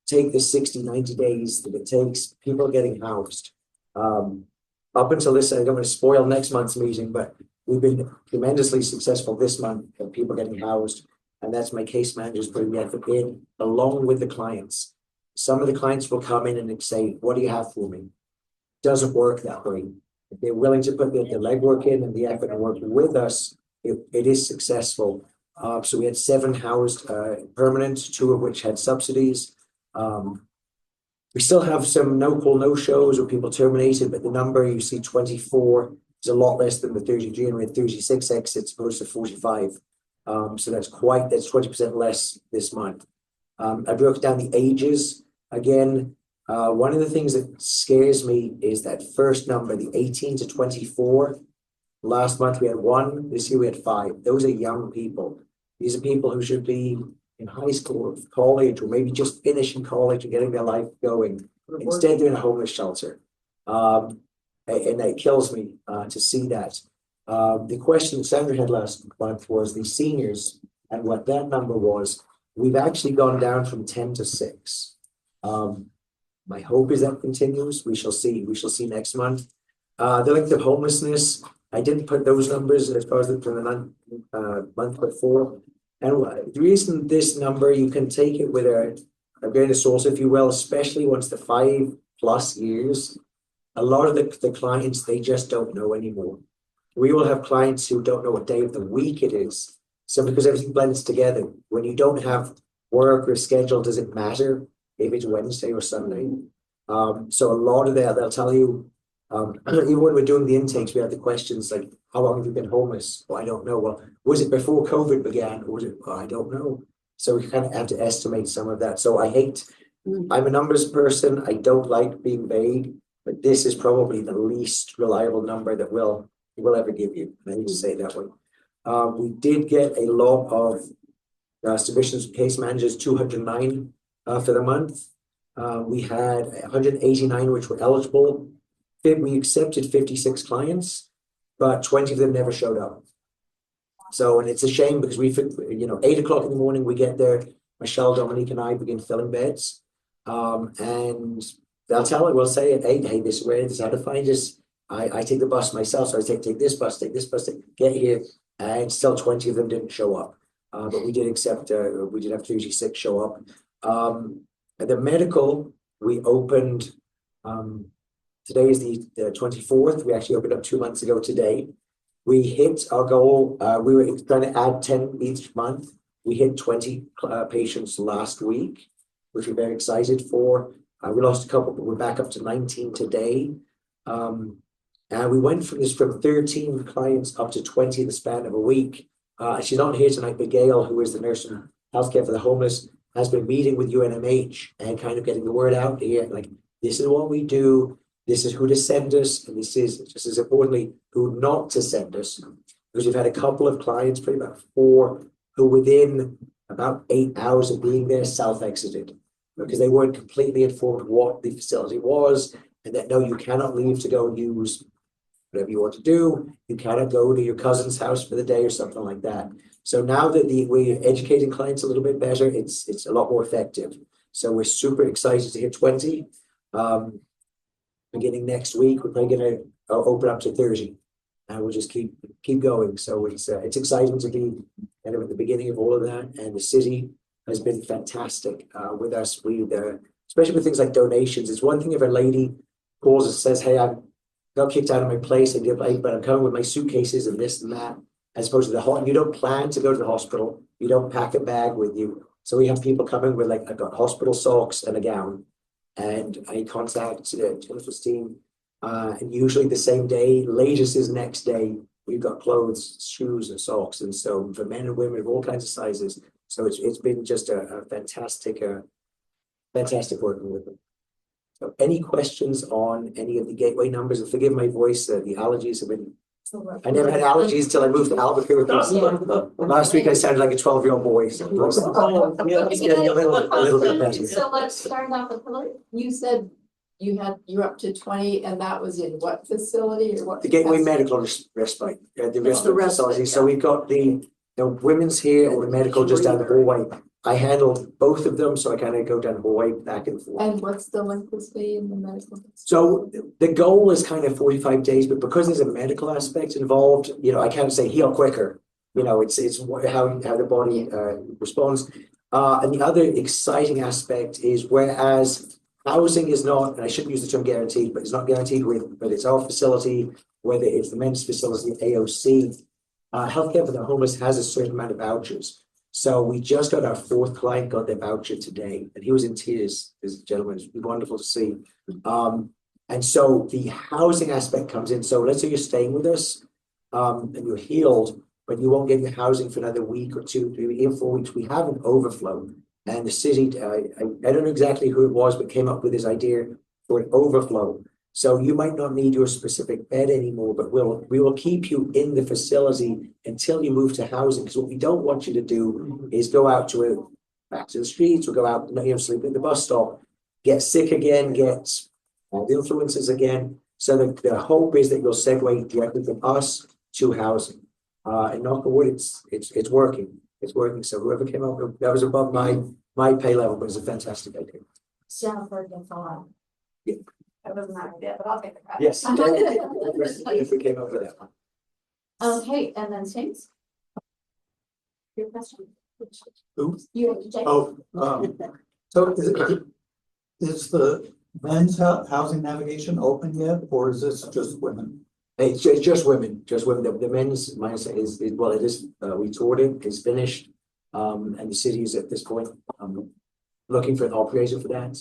take the 60, 90 days that it takes, people getting housed. Up until this, I don't want to spoil next month's meeting, but we've been tremendously successful this month of people getting housed. And that's my case managers putting the effort in along with the clients. Some of the clients will come in and say, what do you have for me? Doesn't work that way. If they're willing to put the legwork in and the effort and work with us, it is successful. So we had 7 housed permanent, 2 of which had subsidies. We still have some no-call, no-shows or people terminated, but the number you see 24 is a lot less than the 33, and we had 36 exits opposed to 45. So that's 20% less this month. I broke down the ages. Again, one of the things that scares me is that first number, the 18 to 24. Last month we had 1, this year we had 5. Those are young people. These are people who should be in high school or college, or maybe just finishing college and getting their life going. Instead, they're in a homeless shelter. And it kills me to see that. The question Sandra had last month was the seniors and what that number was. We've actually gone down from 10 to 6. My hope is that continues. We shall see. We shall see next month. The length of homelessness, I didn't put those numbers as far as the month before. And the reason this number, you can take it with a grain of salt, if you will, especially once the 5+ years, a lot of the clients, they just don't know anymore. We will have clients who don't know what day of the week it is. So because everything blends together, when you don't have work or schedule, does it matter if it's Wednesday or Sunday? So a lot of that, they'll tell you, even when we're doing the intakes, we have the questions like, how long have you been homeless? Well, I don't know. Well, was it before COVID began? Or was it, I don't know. So we kind of have to estimate some of that. So I'm a numbers person. I don't like being vague, but this is probably the least reliable number that we'll ever give you. I need to say it that way. We did get a lot of submissions from case managers, 209 for the month. We had 189 which were eligible. We accepted 56 clients, but 20 of them never showed up. So, and it's a shame because 8 o'clock in the morning, we get there, Michelle, Dominique, and I begin filling beds. And we'll say at 8, hey, this is where it is, how to find us. I take the bus myself, so I take this bus, get here, and still 20 of them didn't show up. But we did accept, we did have 36 show up. At the medical, we opened, today is the 24th. We actually opened up 2 months ago today. We hit our goal. We were trying to add 10 each month. We hit 20 patients last week, which we're very excited for. We lost a couple, but we're back up to 19 today. And we went from 13 clients up to 20 in the span of a week. She's not here tonight, but Gail, who is the nurse in healthcare for the homeless, has been meeting with UNMH and kind of getting the word out here. Like, this is what we do. This is who to send us. And this is just as importantly, who not to send us. Because we've had a couple of clients, probably about 4, who within about 8 hours of being there self-exited because they weren't completely informed what the facility was and that no, you cannot leave to go and use whatever you want to do. You cannot go to your cousin's house for the day or something like that. So now that we're educating clients a little bit better, it's a lot more effective. So we're super excited to hit 20. Beginning next week, we're probably going to open up to 30. And we'll just keep going. So it's exciting to be kind of at the beginning of all of that. And the city has been fantastic with us. Especially with things like donations. It's one thing if a lady calls and says, hey, I got kicked out of my place, but I'm coming with my suitcases and this and that, as opposed to you don't plan to go to the hospital. You don't pack a bag with you. So we have people coming with like, I've got hospital socks and a gown. And I contact Jennifer's team. And usually the same day, latest is next day, we've got clothes, shoes and socks. And so for men and women of all kinds of sizes. So it's been just a fantastic working with them. So any questions on any of the gateway numbers? And forgive my voice, the allergies have been, I never had allergies till I moved to Albuquerque. Last week I sounded like a 12-year-old boy. So it's getting a little bit better. So let's start off with Hillary. You said you're up to 20 and that was in what facility or what? The Gateway Medical Respite, the respite facility. So we've got the women's here or the medical just down the hallway. I handled both of them, so I kind of go down the hallway back and forth. And what's the length of stay in the medical? So the goal is kind of 45 days, but because there's a medical aspect involved, I can't say heal quicker. It's how the body responds. And the other exciting aspect is whereas housing is not, and I shouldn't use the term guaranteed, but it's not guaranteed whether it's our facility, whether it's the men's facility, AOC. Healthcare for the homeless has a certain amount of vouchers. So we just got our 4th client got their voucher today, and he was in tears. This gentleman, it's wonderful to see. And so the housing aspect comes in. So let's say you're staying with us, and you're healed, but you won't get your housing for another week or 2, 3, even 4 weeks. We have an overflow, and the city, I don't know exactly who it was, but came up with this idea for an overflow. So you might not need your specific bed anymore, but we will keep you in the facility until you move to housing. Because what we don't want you to do is go out back to the streets or go out, sleep at the bus stop, get sick again, get the influences again. So the hope is that you'll segue directly from us to housing. And knock on wood, it's working. It's working. So whoever came up with that was above my pay level, but it's a fantastic idea. Jennifer gets on. Yeah. That wasn't that idea, but I'll take the credit. Yes. If we came up with that one. Okay, and then James? Your question? Who? You, James? Oh, so is the men's housing navigation open yet, or is this just women? It's just women, The men's mindset is well, it is, we toured it, it's finished. And the city is at this point, looking for an operator for that.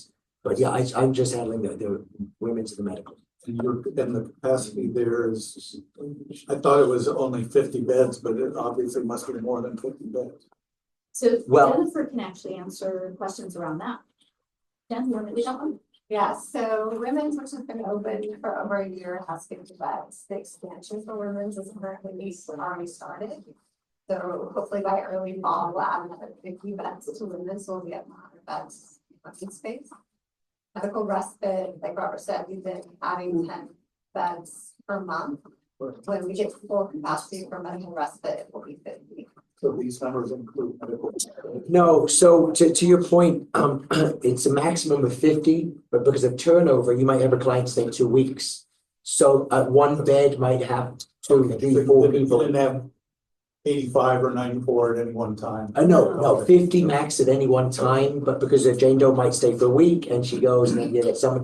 But yeah, I'm just handling the women's the medical. And the capacity there is, I thought it was only 50 beds, but it obviously must be more than 50 beds. So Well- Jennifer can actually answer questions around that. Jen, you want to lead that one? Yeah, so women's, which has been open for over a year, has 50 beds. The expansion for women's is currently already started. So hopefully by early fall, we'll add another 50 beds to women's, so we'll be at 100 beds in space. Medical respite, like Robert said, we've been adding 10 beds per month. When we get full capacity for medical respite, it will be 50. So these numbers include medical. No, so to your point, it's a maximum of 50, but because of turnover, you might have a client stay 2 weeks. So one bed might have 2, 3, 4 people. Didn't have 85 or 94 at any one time. No, 50 max at any one time, but because Jane Doe might stay for a week and she goes and then you get someone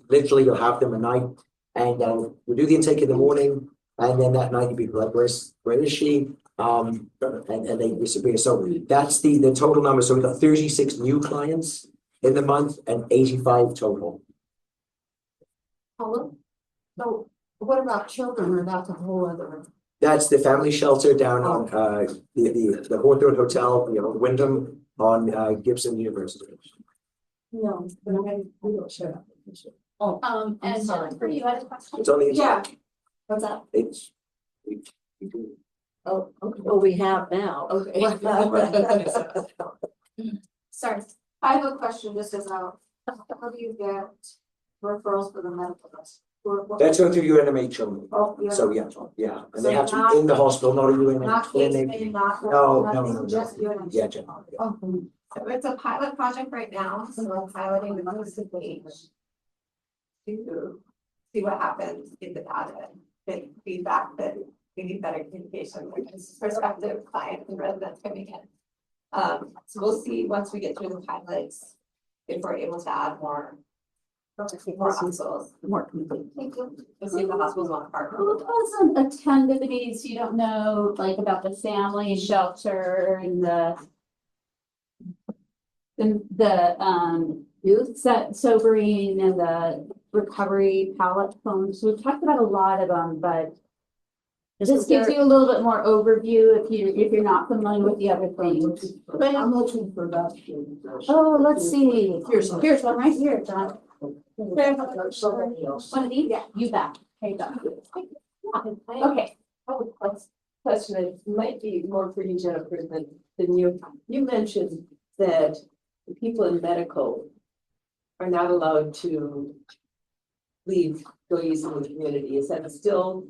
literally you'll have them a night and we'll do the intake in the morning and then that night you'll be like, where is she? And they disappear. So that's the total number. So we've got 36 new clients in the month and 85 total. Hello? So what about children, or that's a whole other? That's the family shelter down on the Hawthorne Hotel, Wyndham on Gibson University. No, but we don't share that. Oh, and Jennifer, you had a question? It's only Yeah. What's that? It's we do. Oh, okay. Well, we have now. Okay. Sorry, I have a question just about, how do you get referrals for the medical list? That's going through UNMH only. Oh, So yeah, and they So have to not- be in the hospital, not a UNMH Not case clinic. made, not. No, nothing, Just UNH. Yeah, Jen. Yeah. So it's a pilot project right now, so we're piloting the most of page. To see what happens in the data. feedback that we need better communication with prospective clients and residents coming in. So we'll see once we get through the pilots, if we're able to add more hospitals. More complete. Thank you. We'll see if the hospitals want to partner. Who doesn't attend the meetings? You don't know, like about the family shelter and the youth sobering and the recovery pallet homes. We've talked about a lot of them, but this gives you a little bit more overview if you're not familiar with the other things. I'm looking for that. Oh, let's see. Here's one right here, John. Somebody else. One of these? Yeah, you bet. Here you go. Okay. Question, it might be more for you, Jennifer, than you. You mentioned that the people in medical are not allowed to leave, go use in the community. Is that still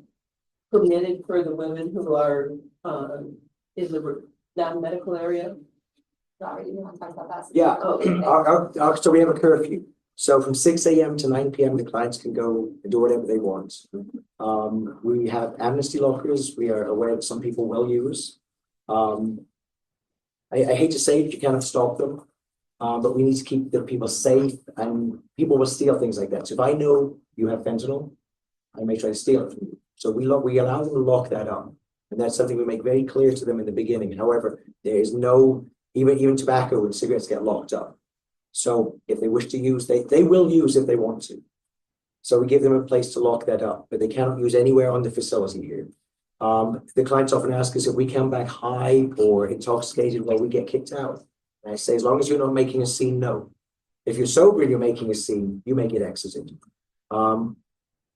permitted for the women who are in the non-medical area? Robert, you want to talk about that? Yeah, Oh, so we have a curfew. So from 6 a.m. to 9 p.m. the clients can go and do whatever they want. We have amnesty lockers. We are aware that some people will use. I hate to say it, you cannot stop them. But we need to keep the people safe, and people will steal things like that. So if I know you have fentanyl, I may try to steal it from you. So we allow them to lock that up. And that's something we make very clear to them in the beginning. However, there is no, even tobacco and cigarettes get locked up. So if they wish to use, they will use if they want to. So we give them a place to lock that up, but they cannot use anywhere on the facility here. The clients often ask us if we come back high or intoxicated, well, we get kicked out. And I say, as long as you're not making a scene, no. If you're sober and you're making a scene, you may get exited.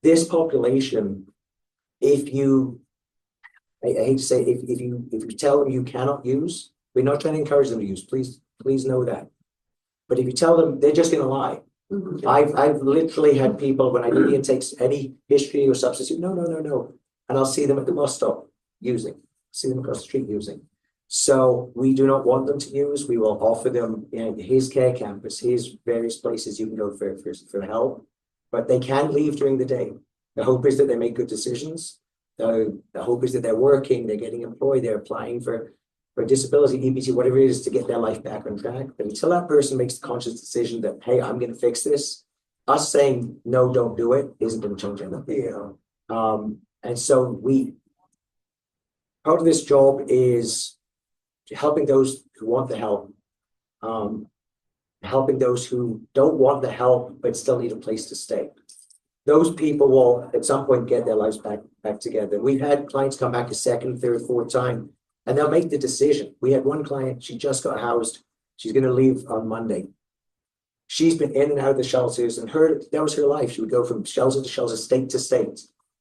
This population, if you, I hate to say, if you tell them you cannot use, we're not trying to encourage them to use. Please know that. But if you tell them, they're just going to lie. Mm-hmm. I've literally had people when I need to take any history or substitute, no, and I'll see them at the bus stop using, see them across the street using. So we do not want them to use. We will offer them his care campus, his various places you can go for help, but they can leave during the day. The hope is that they make good decisions. The hope is that they're working, they're getting employed, they're applying for disability, EBT, whatever it is to get their life back on track. But until that person makes the conscious decision that, hey, I'm going to fix this, us saying, no, don't do it, isn't going to change anything. And so part of this job is helping those who want the help, helping those who don't want the help, but still need a place to stay. Those people will at some point get their lives back together. We've had clients come back a second, third, fourth time, and they'll make the decision. We had one client, she just got housed. She's going to leave on Monday. She's been in and out of the shelters, and that was her life. She would go from shelter to shelter, state to state.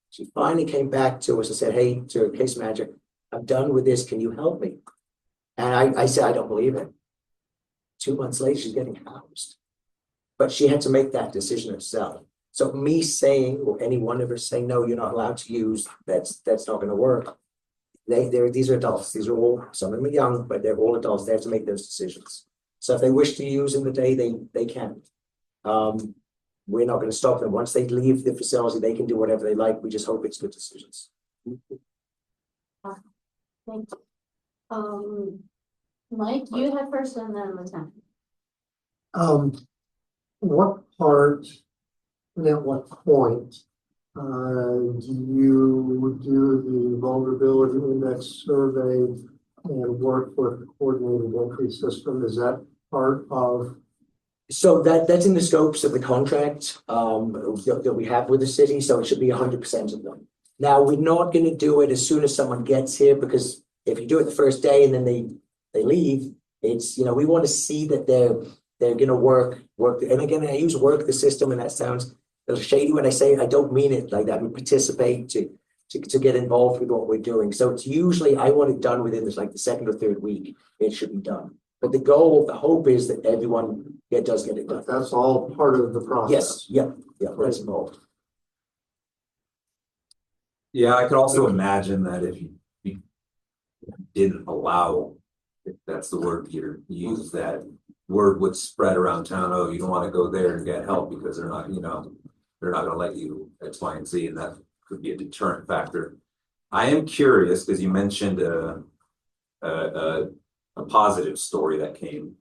She finally came back to us and said, hey, to a case manager, I'm done with this. Can you help me? And I said, I don't believe it. 2 months later, she's getting housed. But she had to make that decision herself. So me saying, or any one of us saying, no, you're not allowed to use, that's not going to work. These are adults. These are all, some of them are young, but they're all adults. They have to make those decisions. So if they wish to use in the day, they can. We're not going to stop them. Once they leave the facility, they can do whatever they like. We just hope it's good decisions. Thank you. Mike, you have first and then Lieutenant. What part and at what point do you do the vulnerability index survey and work with the coordinated entry system? Is that part of? So that's in the scopes of the contract that we have with the city. So it should be 100% of them. Now we're not going to do it as soon as someone gets here, because if you do it the first day and then they leave, it's, we want to see that they're going to work. And again, I use work the system, and that sounds a little shady when I say it. I don't mean it like that. We participate to get involved with what we're doing. So it's usually, I want it done within the second or third week. It should be done. But the goal, the hope is that everyone does get it done. That's all part of the process. Yes. Yeah. That's involved. Yeah, I could also imagine that if you didn't allow, if that's the word Peter used, that word would spread around town. Oh, you don't want to go there and get help because they're not going to let you X, Y, and Z, and that could be a deterrent factor. I am curious, because you mentioned a positive story that came.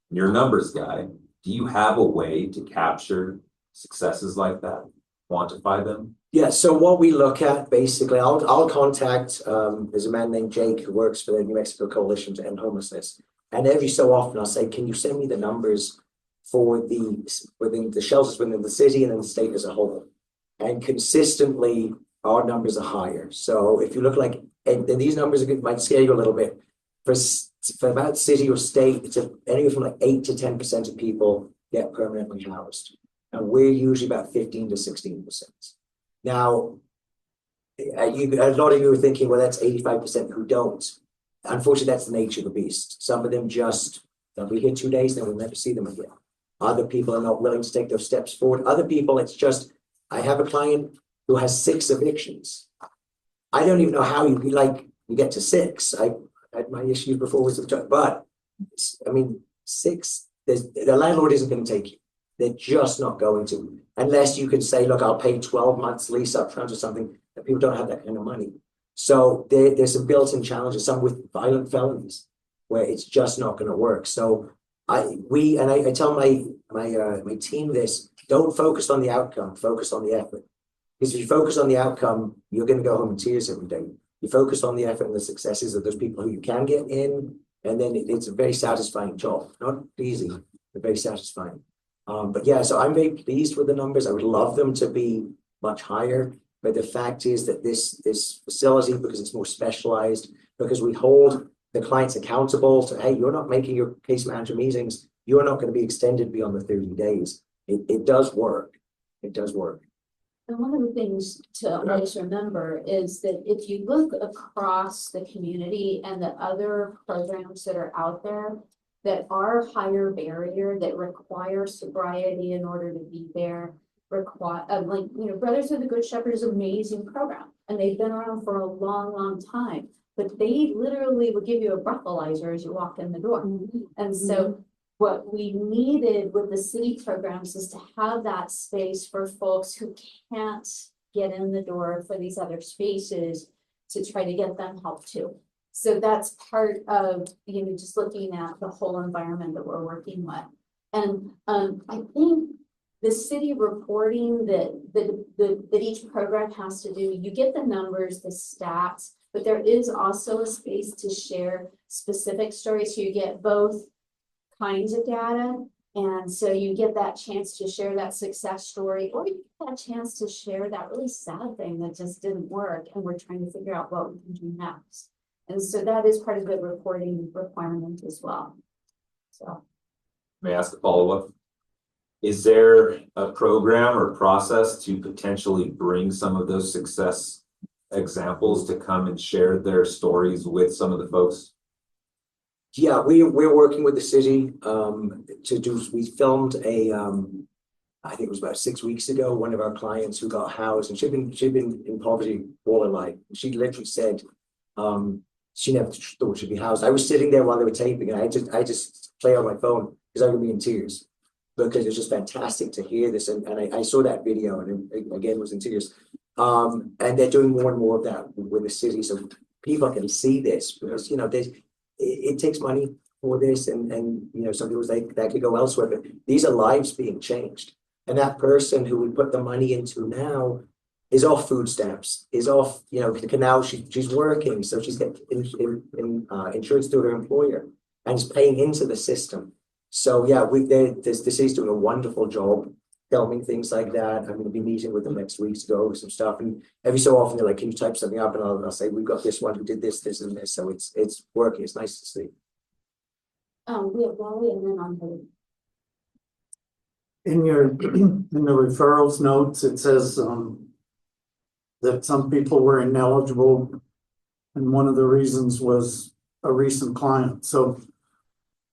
You're a numbers guy. Do you have a way to capture successes like that? Quantify them? Yeah, so what we look at, basically, I'll contact, there's a man named Jake who works for the New Mexico Coalition to End Homelessness. And every so often I'll say, can you send me the numbers for within the shelters within the city and then the state as a whole? And consistently, our numbers are higher. So if you look like, and these numbers might scare you a little bit. For about city or state, it's anywhere from like 8 to 10% of people get permanently housed. And we're usually about 15 to 16%. Now, a lot of you are thinking, well, that's 85% who don't. Unfortunately, that's the nature of the beast. Some of them they'll be here 2 days, then we'll never see them again. Other people are not willing to take those steps forward. Other people, it's just, I have a client who has 6 evictions. I don't even know how you get to 6. I had my issues before with the, but I mean, 6, the landlord isn't going to take you. They're just not going to, unless you can say, look, I'll pay 12 months lease up front or something, and people don't have that kind of money. So there's some built-in challenges, some with violent felonies, where it's just not going to work. So I tell my team this: don't focus on the outcome, focus on the effort. Because if you focus on the outcome, you're going to go home in tears every day. You focus on the effort and the successes of those people who you can get in, and then it's a very satisfying job. Not easy, but very satisfying. But yeah, so I'm very pleased with the numbers. I would love them to be much higher. But the fact is that this facility, because it's more specialized, because we hold the clients accountable to, hey, you're not making your case manager meetings, you're not going to be extended beyond the 30 days. It does work. It does work. And one of the things to always remember is that if you look across the community and the other programs that are out there that are higher barrier, that require sobriety in order to be there, Brothers of the Good Shepherd is an amazing program, and they've been around for a long, long time. But they literally will give you a breathalyzer as you walk in the door. And so what we needed with the city programs is to have that space for folks who can't get in the door for these other spaces to try to get them help too. So that's part of, just looking at the whole environment that we're working with. And I think the city reporting that each program has to do, you get the numbers, the stats, but there is also a space to share specific stories. So you get both kinds of data. And so you get that chance to share that success story, or you get that chance to share that really sad thing that just didn't work. And we're trying to figure out what we can do next. And so that is part of the reporting requirement as well. So. May I ask a follow-up? Is there a program or process to potentially bring some of those success examples to come and share their stories with some of the folks? Yeah, we're working with the city we filmed I think it was about 6 weeks ago, one of our clients who got housed, and she'd been in poverty all her life. She literally said she never thought she'd be housed. I was sitting there while they were taping, and I just play on my phone because I would be in tears, because it's just fantastic to hear this. And I saw that video, and again was in tears. And they're doing more and more of that with the city, so people can see this, because it takes money for this, and some people say that could go elsewhere, but these are lives being changed. And that person who we put the money into now is off food stamps, is off, now she's working, so she's getting insurance through her employer and is paying into the system. So yeah, the city's doing a wonderful job filming things like that. I'm going to be meeting with them next week to go over some stuff, and every so often they're like, can you type something up? And I'll say, we've got this one who did this, and this. So it's working. It's nice to see. We have Wally and then on the. In the referrals notes, it says that some people were ineligible, and one of the reasons was a recent client. So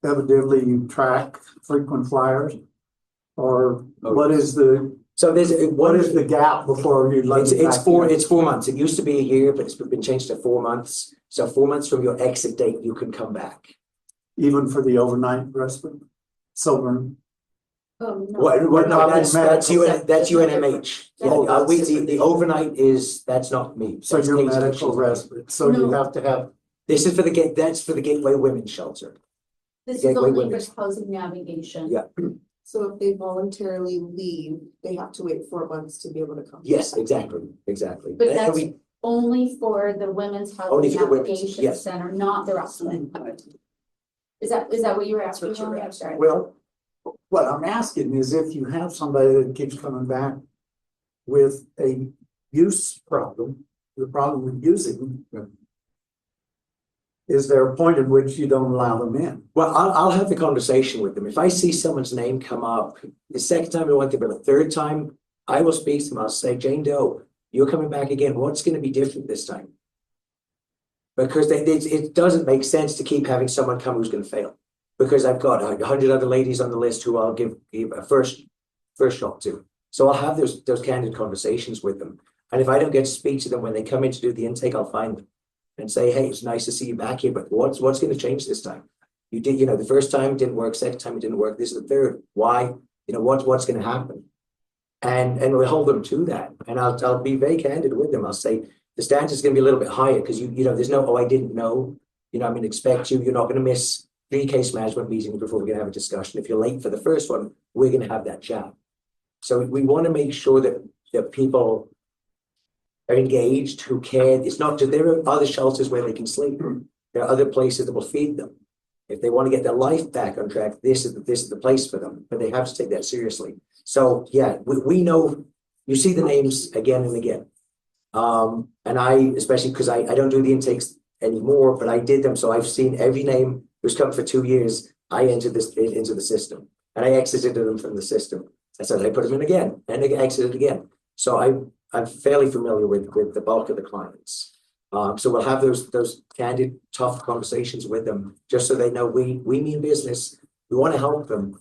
evidently you track frequent flyers, or what is the gap before you let it back in? It's 4 months. It used to be a year, but it's been changed to 4 months. So 4 months from your exit date, you can come back. Even for the overnight respite? Sober? Oh, no. What, no, that's medical. that's UNMH. Yeah, Oh, that's- the overnight is, that's not me. So That's you're Kate's medical official. respite, so you have to have, This is for the that's for the Gateway Women's Shelter. This is Gateway only for Women's. housing navigation. Yeah. So if they voluntarily leave, they have to wait 4 months to be able to come. Yes, exactly. But And that's we- only for the Women's Only Housing for the women's, Navigation yes. Center, not the rest of it. Is that what you were asking? I'm sorry. Well, what I'm asking is if you have somebody that keeps coming back with a use problem, the problem with using, is there a point at which you don't allow them in? Well, I'll have the conversation with them. If I see someone's name come up, the second time I went there, but the third time, I will speak to them. I'll say, Jane Doe, you're coming back again. What's going to be different this time? Because it doesn't make sense to keep having someone come who's going to fail. Because I've got 100 other ladies on the list who I'll give a first shot to. So I'll have those candid conversations with them. And if I don't get to speak to them when they come in to do the intake, I'll find them and say, hey, it's nice to see you back here, but what's going to change this time? You did, the first time it didn't work, second time it didn't work, this is the third. Why? What's going to happen? And we'll hold them to that. And I'll be very candid with them. I'll say the standard is going to be a little bit higher because there's no, I didn't know. I'm going to expect you're not going to miss 3 case management meetings before we're going to have a discussion. If you're late for the first one, we're going to have that chat. So we want to make sure that people are engaged, who care. It's not just, there are other shelters where they can sleep. There are other places that will feed them. If they want to get their life back on track, this is the place for them, but they have to take that seriously. So yeah, we know, you see the names again and again. And I, especially because I don't do the intakes anymore, but I did them. So I've seen every name who's come for 2 years. I entered this into the system and I exited them from the system. I said, I put them in again and they exited again. So I'm fairly familiar with the bulk of the clients. So we'll have those candid, tough conversations with them, just so they know we mean business. We want to help them,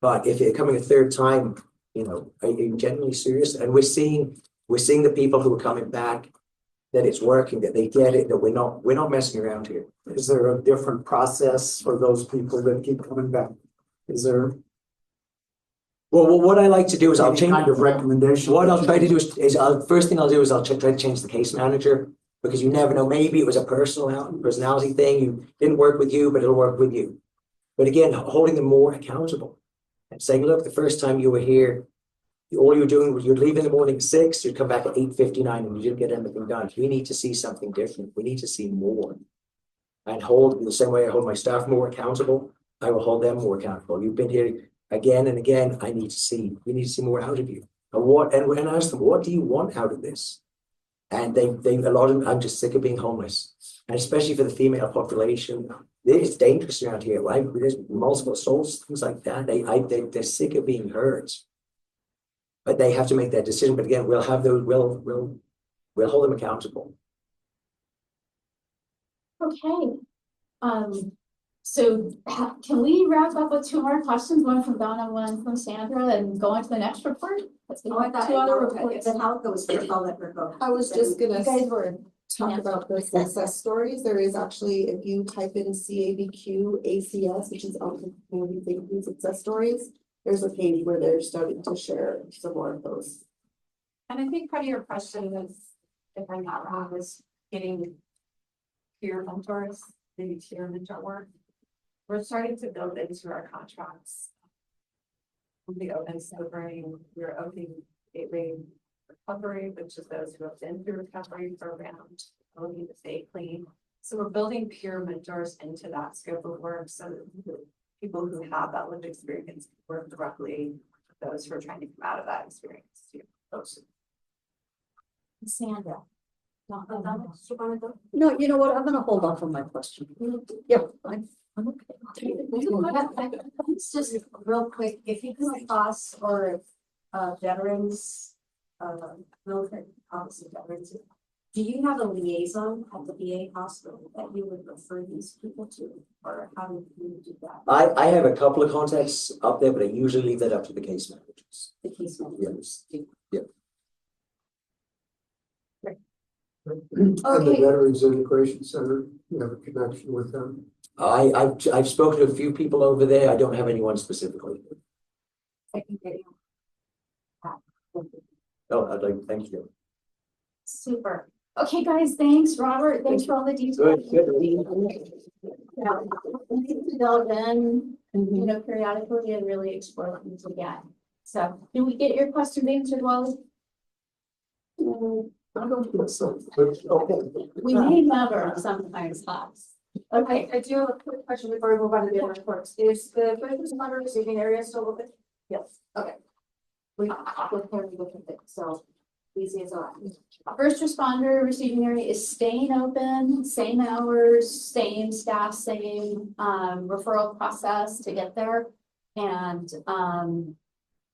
but if you're coming a third time, are you genuinely serious? And we're seeing the people who are coming back, that it's working, that they get it, that we're not messing around here. Is there a different process for those people that keep coming back? Is there Well, what I like to do is I'll any change. kind of recommendation? What I'll try to do is first thing I'll do is I'll try to change the case manager, because you never know. Maybe it was a personality thing. You didn't work with you, but it'll work with you. But again, holding them more accountable and saying, look, the first time you were here, all you were doing was you'd leave in the morning at 6, you'd come back at 8:59 and you didn't get anything done. We need to see something different. We need to see more. And hold the same way I hold my staff more accountable, I will hold them more accountable. You've been here again and again. We need to see more out of you. And ask them, what do you want out of this? And a lot of them, I'm just sick of being homeless. And especially for the female population, it's dangerous around here, right? There's multiple assaults, things like that. They're sick of being hurt. But they have to make that decision. But again, we'll have those, we'll hold them accountable. Okay. So can we wrap up with 2 more questions, one from Donna, one from Sandra, and go on to the next report? Let's go on to 2 other reports. Then how it goes, I'll let her go. I was just gonna You guys were talk about the success stories. There is actually, if you type in CABQ ACS, which is Outcome Community Thinking Success Stories, there's a page where they're starting to share some more of those. And I think part of your question was, if I'm not wrong, was getting peer mentors, maybe peer mentor work. We're starting to build into our contracts. The open sobering, we're opening gateway recovery, which is those who have been through recovery programs, ability to stay clean. So we're building peer mentors into that scope of work, so that people who have that lived experience can work directly with those who are trying to come out of that experience too. Sandra. No, you know what? I'm gonna hold off on my question. Yeah, I'm okay. It's just real quick, if you come across or veterans, military officer veterans, do you have a liaison at the VA hospital that you would refer these people to, or how do you do that? I have a couple of contacts up there, but I usually leave that up to the case managers. The case managers. Yeah. and the Veterans Integration Center, you have a connection with them? I've spoken to a few people over there. I don't have anyone specifically. I can get you. No, I'd like, thank you. Super. Okay, guys, thanks, Robert. Thanks for all the details. Good. Yeah, we need to delve in, you know, periodically and really explore what needs to get. So, did we get your question answered, Wally? I don't think so, but okay. We may never sometimes have. Okay, I do have a quick question before we move on to the other reports. Is the first responder receiving area still open? yes. Okay. We look for different things, so easy as that. First responder receiving area is staying open, same hours, same staff, same referral process to get there. And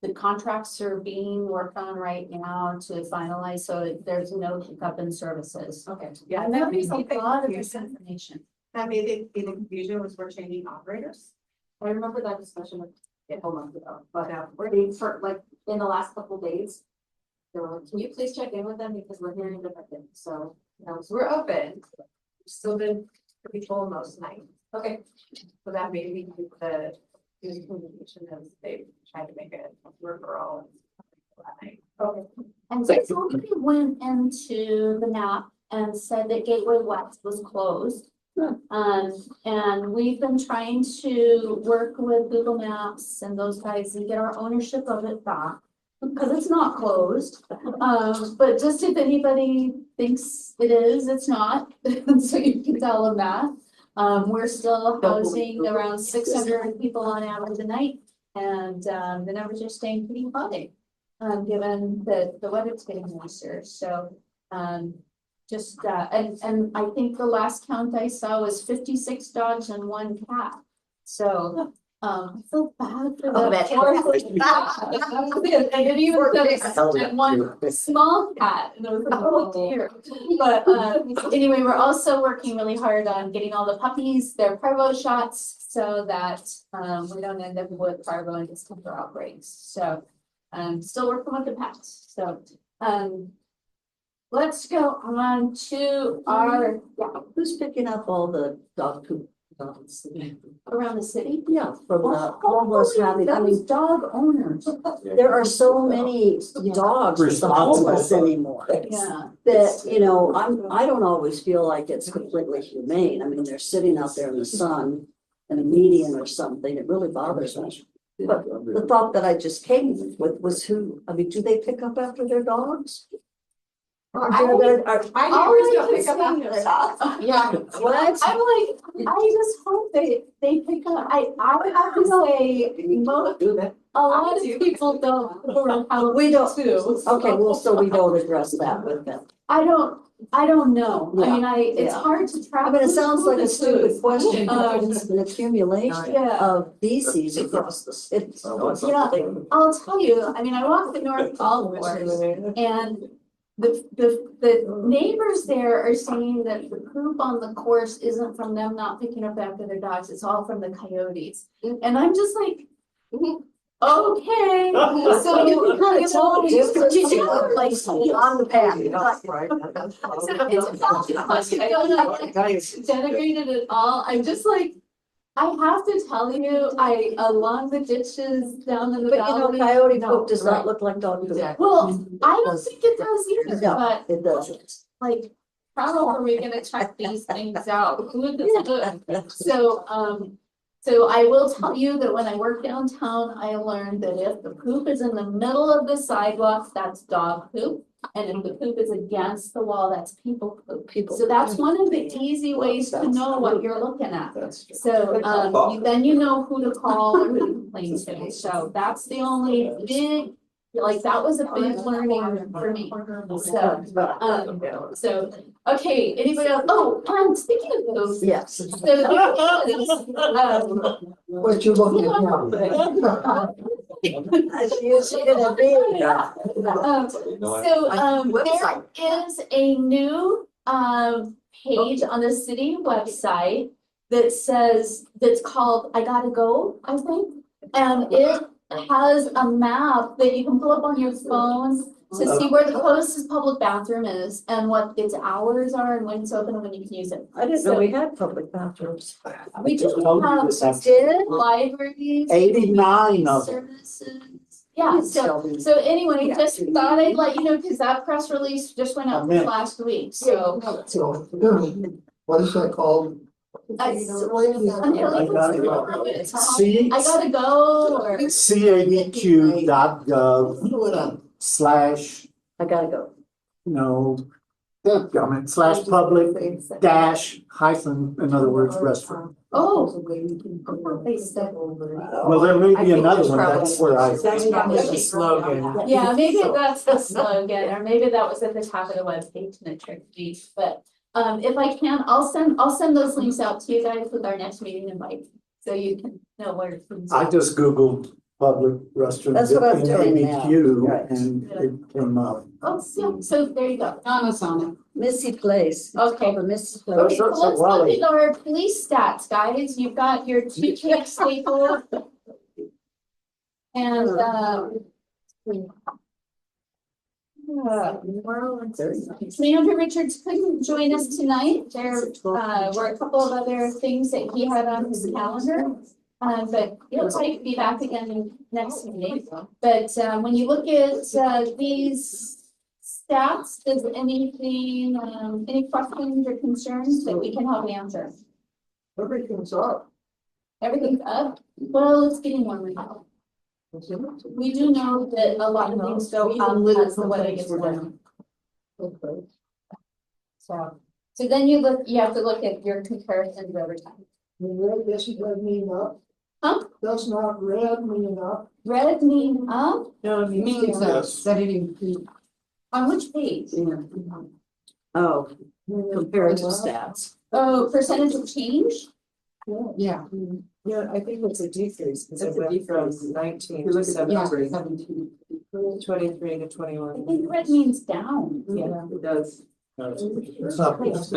the contracts are being worked on right now to finalize, so there's no hiccup in services. Okay. Yeah, And that that is a made me lot of confused. misinformation. That made it, the confusion was we're changing operators. I remember that discussion a couple months ago, but we're being for like in the last couple days. They were like, can you please check in with them because we're hearing different things, so, you know, so we're open. We've still been pretty full most night. Okay. So that made me think the communication as they tried to make a referral that night. Okay. And so somebody went into the map and said that Gateway West was closed. And we've been trying to work with Google Maps and those guys and get our ownership of it back. Because it's not closed, but just if anybody thinks it is, it's not, so you can tell them that. We're still housing around 600 people on average a night, and the numbers are staying pretty high, given that the weather's getting nicer, so just, and I think the last count I saw was 56 dogs and 1 cat, so I feel bad for the I didn't even and 1 small cat, and I was like, oh dear. But anyway, we're also working really hard on getting all the puppies their parvo shots so that we don't end up with parvo and distemper outbreaks. So still working with the pets. So let's go on to our Who's picking up all the dog poop? around the city. Yeah, from the homeless having, I mean, dog owners. there are so many dogs with the homeless anymore. Yeah. That, you know, I don't always feel like it's completely humane. I mean, they're sitting out there in the sun in a median or something. It really bothers me. But the thought that I just came with was who, I mean, do they pick up after their dogs? My neighbors don't pick up after their dogs. Yeah, What? I'm like, I just hope they pick up. I have to say, a lot of people don't. We don't. Too. Okay, well, so we don't address that with them. I don't know. I Yeah, mean, it's yeah. hard to track. I mean, it who's sounds like a who's stupid who. question, but it's an accumulation Yeah. of feces across the state. Yeah, I'll tell you, I mean, I walked the North Golf Course and the neighbors there are saying that the poop on the course isn't from them not picking up after their dogs, it's all from the coyotes. And I'm just like, okay, so you can kind of tell me, did you place on the path? So it's not denigrated at all, I'm just like, I have to tell you, along the ditches down in the But you know, valley. coyote poop does not look like dog poop. Well, I don't think it does either, No, but it doesn't. like, how are we gonna check these things out? Who is good? So I will tell you that when I worked downtown, I learned that if the poop is in the middle of the sidewalk, that's dog poop. And if the poop is against the wall, that's people poop. So that's one of the easy ways to know what you're looking at. So then you know who to call or who to complain to. So that's the only big, like, that was a big learning for me. So okay, anybody else? Oh, speaking of those. Yes. So there is, What you looking at now? So there is a new page on the city website that says, that's called I Gotta Go, I think. And it has a map that you can pull up on your phone to see where the closest public bathroom is and what its hours are and when it's open and when you can use it. I didn't know we had public bathrooms. We do have libraries. 89 of them. Services. Yeah, so anyway, just thought I'd let you know, because that press release just went out Amen. last week, so. So, what is that called? See? I gotta go, or, cabq.gov/ I gotta go. No, government / public - in other words, restroom. oh, Well, there may be another one, that's where I. That's probably the slogan. yeah, maybe that's the slogan, or maybe that was at the top of the webpage and it tricked me, but. If I can, I'll send those links out to you guys with our next meeting invite, so you can know where. I just Googled public restrooms That's what I'm in doing now. ABQ Right. and it came up. Oh, so there you go. Missy Place. It's Okay. called the Missy Oh, Place. sure. So let's look at our police stats, guys. You've got your 2 cake staple. And, Commander Richards couldn't join us tonight. There, were a couple of other things that he had on his calendar. But he'll probably be back again next meeting. But, when you look at, these stats, does anything, any questions or concerns that we can help answer? Everything's up. Everything's up? Well, it's getting warmer now. We do know that a lot of things go up as the weather gets warmer. So then you have to look at your comparisons over time. Red doesn't mean up. Huh? Does not red mean up. Red mean up? No, it means that it includes. On which page? Oh, comparative stats. Oh, percentage of change? Yeah. Yeah, I think it's a decrease, because it It's a went from decrease. 19 to 73, 23 to I 21. think red means down. Yeah, it does. It's up, last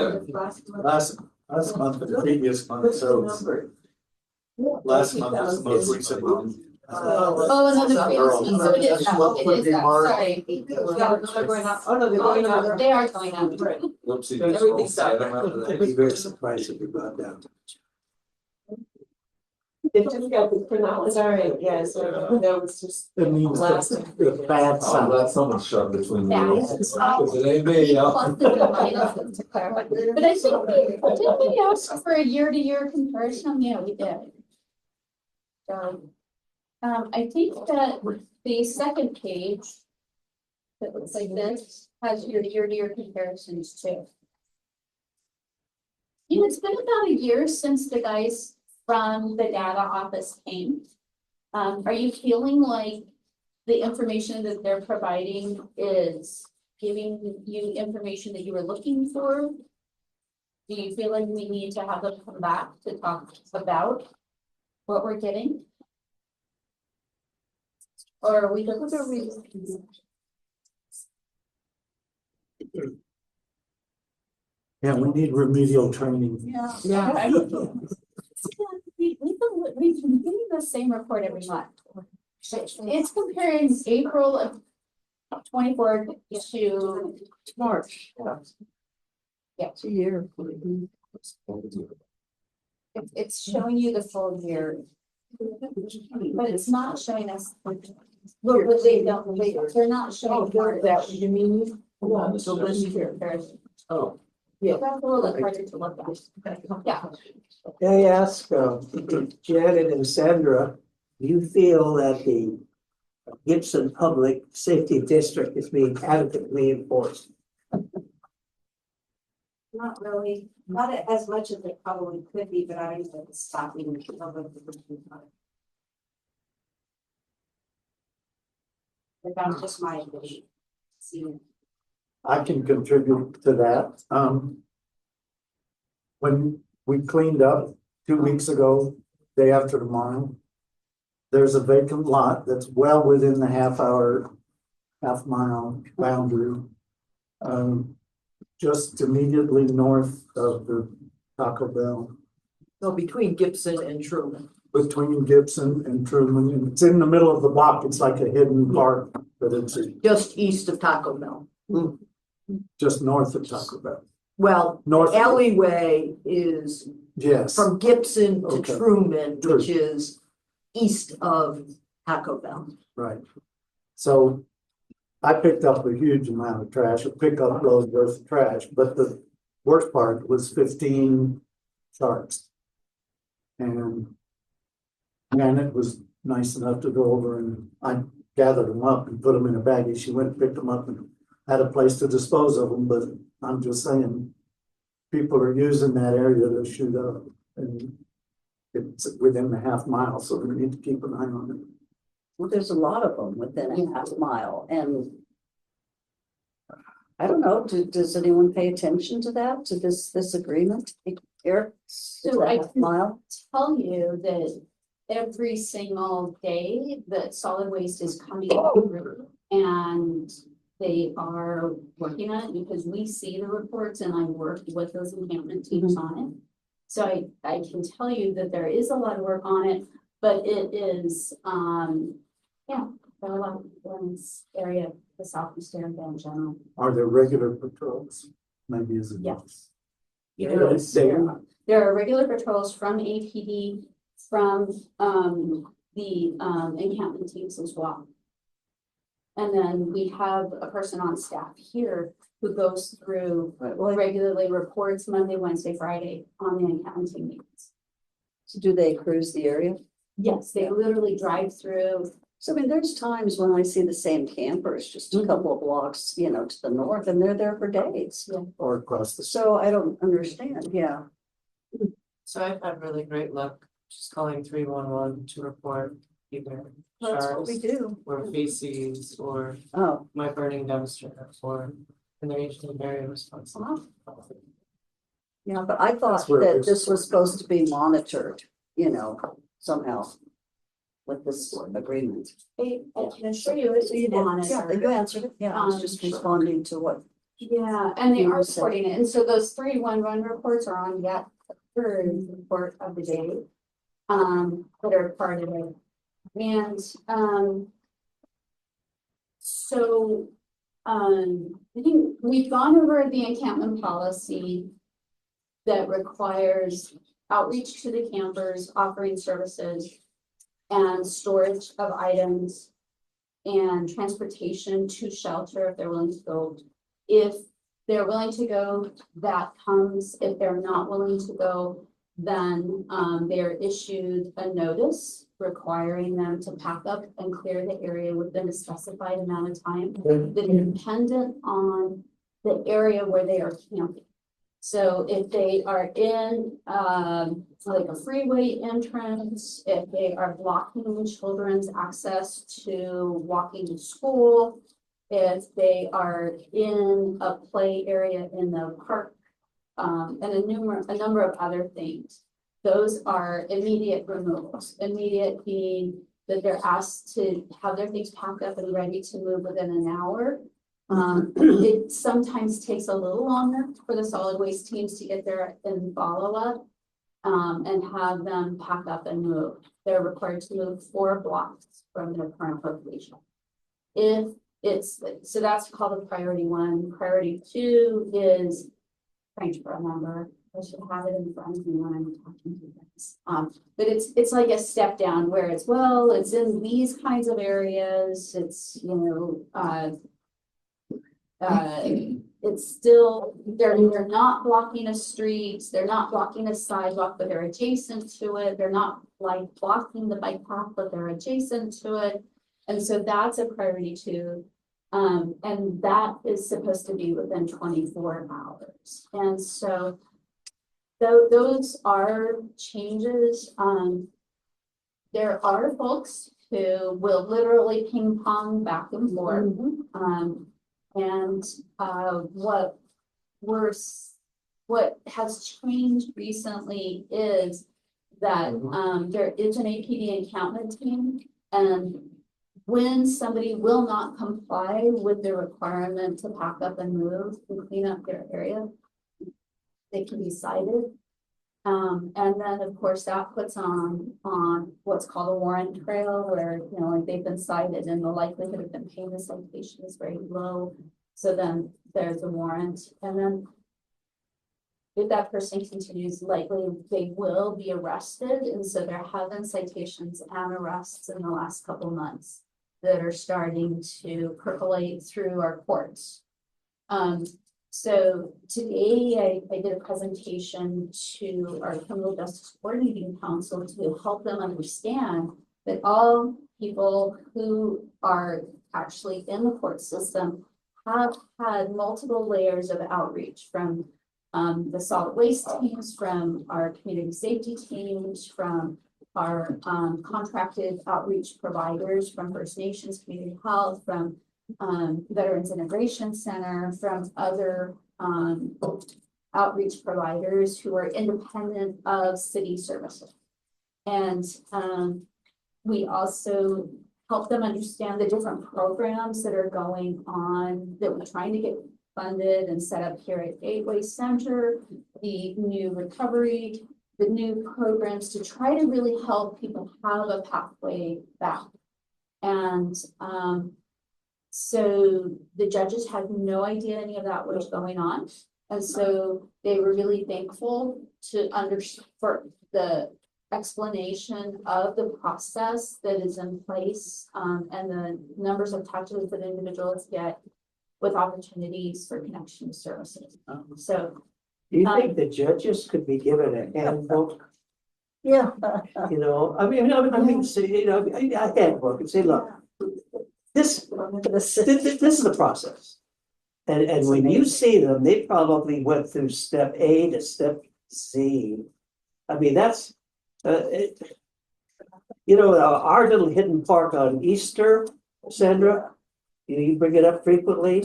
month, and the previous month, so last month is the most recent month. Oh, another previous, so it is up, it is up, sorry. Yeah, they're going up. Oh, no, they're going up. They are going up. Whoopsie. Everything's up. I'd be very surprised if we got down. They just got the pronounce. Sorry, yeah, so that was just. It means Last. the bad Oh, sound. that's someone shoved between the Bad. ears. Cause it ain't me, yo. Pluses and minuses to clarify. But I think didn't we ask for a year-to-year comparison? Yeah, we did. So, I think that the second page that looks like this has your year-to-year comparisons too. You know, it's been about a year since the guys from the data office came. Are you feeling like the information that they're providing is giving you information that you were looking for? Do you feel like we need to have them come back to talk about what we're getting? Or are we looking for reasons? Yeah, we need remedial training. Yeah. We've been getting the same report every month. It's comparing April of 24 to March. Yeah. It's a year. It's showing you the full year. But it's not showing us. Well, but they're not showing part of that. You mean? Yeah, So this year. Oh. Yeah. That's a little bit harder to look at. Yeah. I ask Janet and Sandra, do you feel that the Gibson Public Safety District is being adequately enforced? Not really, not as much as it probably could be, but I don't know if it's stopping. But that's just my opinion. See. I can contribute to that. When we cleaned up 2 weeks ago, day after tomorrow, there's a vacant lot that's well within the half mile boundary. Just immediately north of the Taco Bell, No, between Gibson and Truman. between Gibson and Truman, and it's in the middle of the block. It's like a hidden park, but it's Just east of Taco Bell. just north of Taco Bell. Well, North. alleyway is Yes. from Gibson to Okay. Truman, True. which is east of Taco Bell. Right. So I picked up a huge amount of trash, a pickup load worth of trash, but the worst part was 15 sharks. And Janet was nice enough to go over and I gathered them up and put them in a baggie. She went and picked them up and had a place to dispose of them, but I'm just saying, people are using that area to shoot up and it's within the half mile, so we need to keep an eye on it. Well, there's a lot of them within a half mile and I don't know, does anyone pay attention to that, to this agreement? Eric, So I half can mile? tell you that every single day that solid waste is coming through and they are working on it because we see the reports and I work with those encampment teams on it. So I can tell you that there is a lot of work on it, but it is, yeah, there are a lot of people in this area, the southeast area in general. Are there regular patrols? Maybe is it? Yes. Yes. There are regular patrols from APD, from the encampment teams as well. And then we have a person on staff here who goes through, regularly reports Monday, Wednesday, Friday on the encampment team meetings. So do they cruise the area? Yes, they literally drive through. So I mean, there's times when I see the same campers, just a couple of blocks, you know, to the north, and they're there for days. Or across the. So I don't understand, yeah. So I've had really great luck just calling 311 to report either That's what we sharks do. or feces or Oh, my burning dumpster or an regional area responsible. yeah, but I thought That's where that there's- this was supposed to be monitored, you know, somehow with this agreement. I can assure you it's monitored. Yeah, you answered it. Yeah, I was just responding to what. Yeah, and they You are were saying. reporting it, and so those 311 reports are on yet the third report of the day. That are part of it. And so I think we've gone over the encampment policy that requires outreach to the campers, offering services and storage of items and transportation to shelter if they're willing to go. If they're willing to go, that comes. If they're not willing to go, then they're issued a notice requiring them to pack up and clear the area within a specified amount of time that is dependent on the area where they are camping. So if they are in like a freeway entrance, if they are blocking children's access to walking to school, if they are in a play area in the park, and a number of other things. Those are immediate removals. Immediate being that they're asked to have their things packed up and ready to move within an hour. It sometimes takes a little longer for the solid waste teams to get there and follow up and have them pack up and move. They're required to move 4 blocks from their current location. If it's, so that's called a priority 1. Priority 2 is trying to remember, I should have it in front of me when I'm talking to you guys. But it's like a step down where it's, well, it's in these kinds of areas, it's, you know, it's still, they're not blocking a street, they're not blocking a sidewalk, but they're adjacent to it, they're not like blocking the bike path, but they're adjacent to it. And so that's a priority 2. And that is supposed to be within 24 hours. And so those are changes. There are folks who will literally ping pong back and forth. And what has changed recently is that there is an APD encampment team, and when somebody will not comply with the requirement to pack up and move and clean up their area, they can be cited. And then of course that puts on what's called a warrant trail where, you know, like they've been cited and the likelihood of them paying the citation is very low. So then there's a warrant, and then if that person continues, likely they will be arrested. And so there have been citations and arrests in the last couple months that are starting to percolate through our courts. So today I did a presentation to our Criminal Justice Coordinating Council to help them understand that all people who are actually in the court system have had multiple layers of outreach from the solid waste teams, from our community safety teams, from our contracted outreach providers, from First Nations Community Health, from Veterans Integration Center, from other outreach providers who are independent of city services. And we also help them understand the different programs that are going on that we're trying to get funded and set up here at Gateway Center, the new recovery, the new programs to try to really help people have a pathway back. And so the judges had no idea any of that was going on. And so they were really thankful for the explanation of the process that is in place, and the numbers of touches that individuals get with opportunities for connection services. So Do you think the judges could be given a handbook? Yeah. You know, I mean, say, you know, a handbook and say, look, this is the process. And when you see them, they probably went through step A to step Z. I mean, that's, you know, our little hidden park on Easter, Sandra, you bring it up frequently.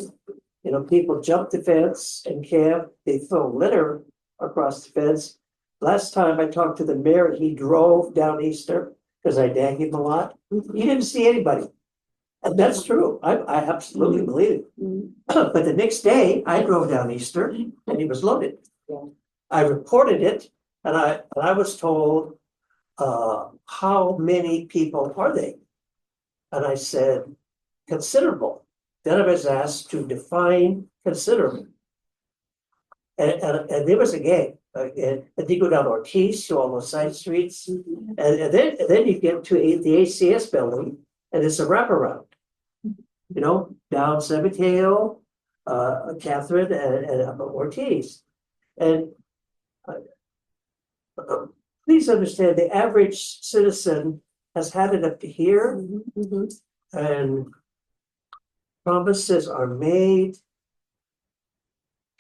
You know, people jump the fence and camp, they throw litter across the fence. Last time I talked to the mayor, he drove down Easter, because I nag him a lot. He didn't see anybody. And that's true. I absolutely believe it. But the next day, I drove down Easter and he was loaded. I reported it and I was told, how many people are they? And I said, considerable. Then I was asked to define considerable. And there was a gang. And you go down Ortiz to all those side streets. And then you get to the ACS building and it's a wraparound. You know, down San Mateo, Catherine, and up Ortiz. And please understand, the average citizen has had it up to here, and promises are made.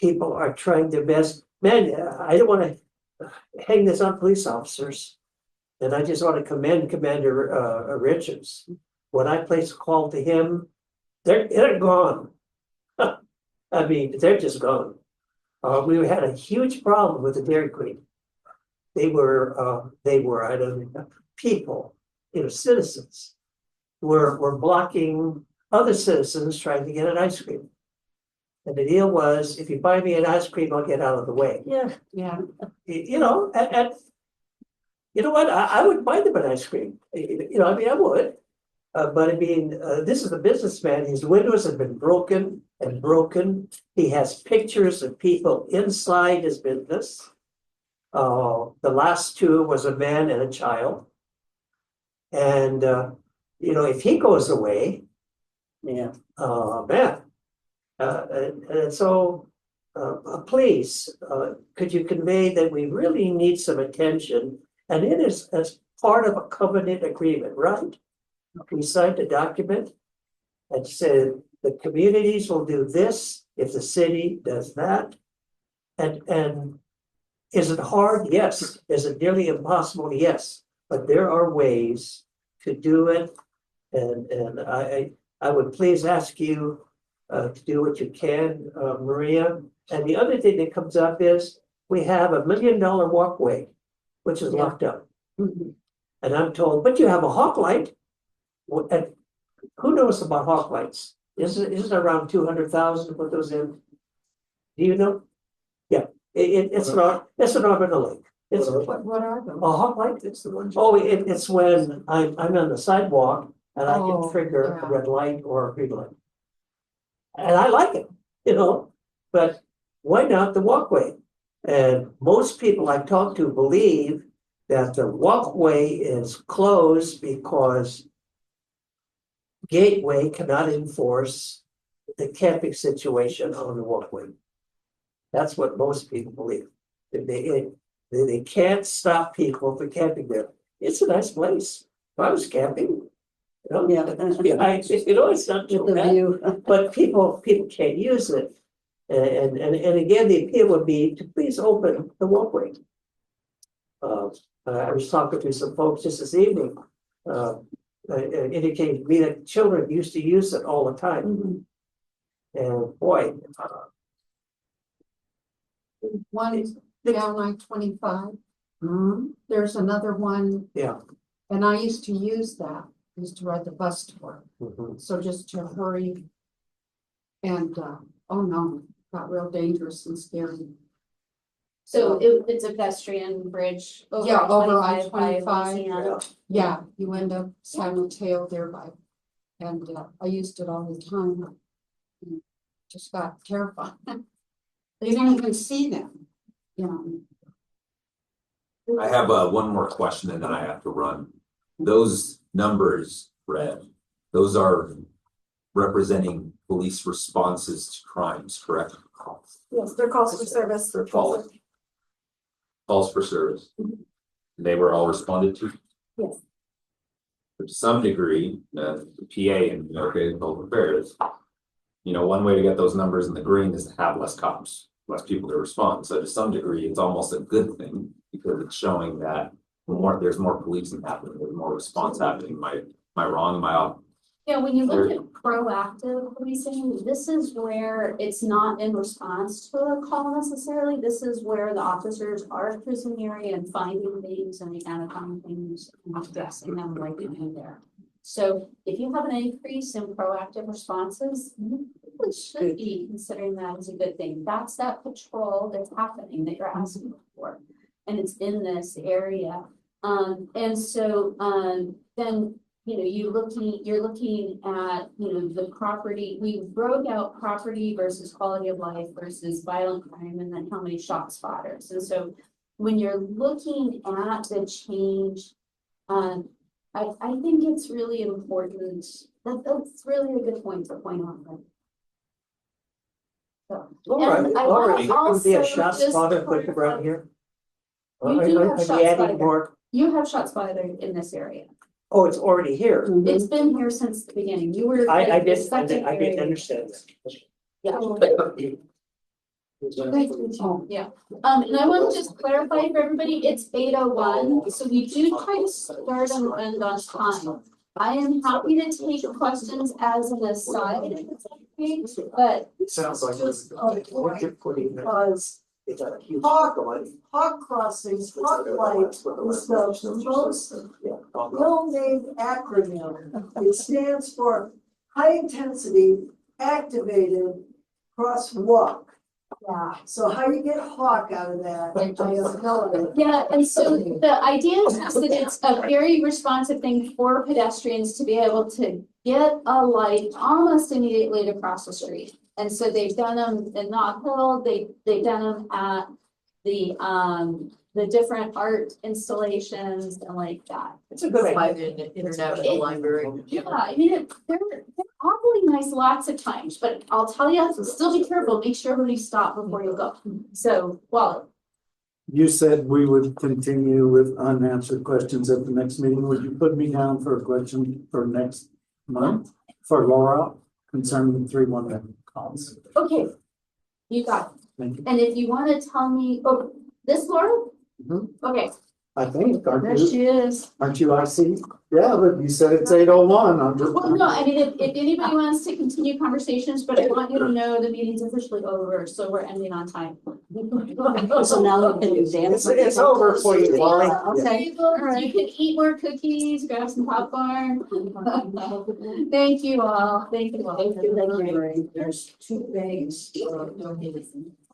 People are trying their best. Man, I don't want to hang this on police officers. And I just want to commend Commander Richards. When I place a call to him, they're gone. I mean, they're just gone. We had a huge problem with the Dairy Queen. They were, I don't know, people, you know, citizens were blocking other citizens trying to get an ice cream. And the deal was, if you buy me an ice cream, I'll get out of the way. Yeah. You know, and you know what? I would buy them an ice cream. You know, I mean, I would. But I mean, this is a businessman. His windows have been broken and broken. He has pictures of people inside his business. The last two was a man and a child. And, you know, if he goes away, man. And so, please, could you convey that we really need some attention? And it is as part of a covenant agreement, right? We signed a document and said the communities will do this if the city does that. And is it hard? Yes. Is it nearly impossible? Yes. But there are ways to do it. And I would please ask you to do what you can, Maria. And the other thing that comes up is we have $1 million walkway, which is locked up. And I'm told, but you have a hawk light. And who knows about hawk lights? Isn't it around 200,000 to put those in? Do you know? Yeah, it's an orbital link. It's What are those? a hawk light. It's the one. Oh, it's when I'm on the sidewalk and I can trigger a red light or a green light. And I like it, you know, but why not the walkway? And most people I've talked to believe that the walkway is closed because Gateway cannot enforce the camping situation on the walkway. That's what most people believe. They can't stop people from camping there. It's a nice place. If I was camping, you know, behind, you know, it's not too bad, but people can't use it. And again, the appeal would be to please open the walkway. I was talking to some folks just this evening, indicating to me that children used to use it all the time. And boy, One down I-25. There's another one, yeah. and I used to use that, used to ride the bus to work. So just to hurry. And, oh no, got real dangerous and scary. So it's a pedestrian bridge over Yeah, over I-25 by I-25. Louisiana. Yeah, you end up having a tail there by, and I used it all the time. Just got terrified. You don't even see them, you know. I have one more question and then I have to run. Those numbers, Fred, those are representing police responses to crimes, correct? Yes, they're calls for service. Calls for service. They were all responded to? Yes. To some degree, the PA and public affairs, you know, one way to get those numbers in the green is to have less cops, less people to respond. So to some degree, it's almost a good thing because it's showing that there's more policing happening, there's more response happening. Am I wrong? Am I off? Yeah, when you look at proactive policing, this is where it's not in response to a call necessarily. This is where the officers are cruising the area and finding things and identifying things and addressing them right then and there. So if you have an increase in proactive responses, you really should be considering that as a good thing. That's that patrol that's happening that you're asking for. And it's in this area. And so then you know, you're looking at, you know, the property, we broke out property versus quality of life versus violent crime and then how many shot spotters. And so when you're looking at the change, I think it's really important. That's really a good point to point out. So, and I want to Could be a also shot just spotter put around here. You do have Are shot we adding spotter. more? You have shot spotter in this area. Oh, it's already here. It's been here since the beginning. You were. I like the didn't secondary- understand that. Yeah. Yeah, and I want to just clarify for everybody, it's 8:01, so we do try to start and end on time. I am happy to take questions as an aside, if it's okay, but It sounds like Just what you're putting there. Because It's a huge. hawk crossings, hawk light is the most well-named acronym. It stands for high intensity activated crosswalk. yeah. So how you get hawk out of that? I don't know. Yeah, and so the idea is that it's a very responsive thing for pedestrians to be able to get a light almost immediately to cross the street. And so they've done them in Knott Hill, they've done them at the different art installations and like that. It's a good by the International Library. Yeah, I mean, they're awfully nice lots of times, but I'll tell you, still be careful, make sure everybody stop before you go. So, well, You said we would continue with unanswered questions at the next meeting. Would you put me down for a question for next month for Laura concerning the 311 calls? okay, you got it. Thank you. And if you want to tell me, oh, this Laura? Okay, I think, there aren't you, she is. aren't you IC? Yeah, but you said it's 8:01. I'm just. Well, no, I mean, if anybody wants to continue conversations, but I want you to know the meeting's officially over, so we're ending on time. So now you can dance. It's over for you, Molly. Okay, you can eat more cookies, grab some popcorn. Thank you all, thank you all. There's two bags.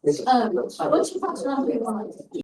What's your question on 311?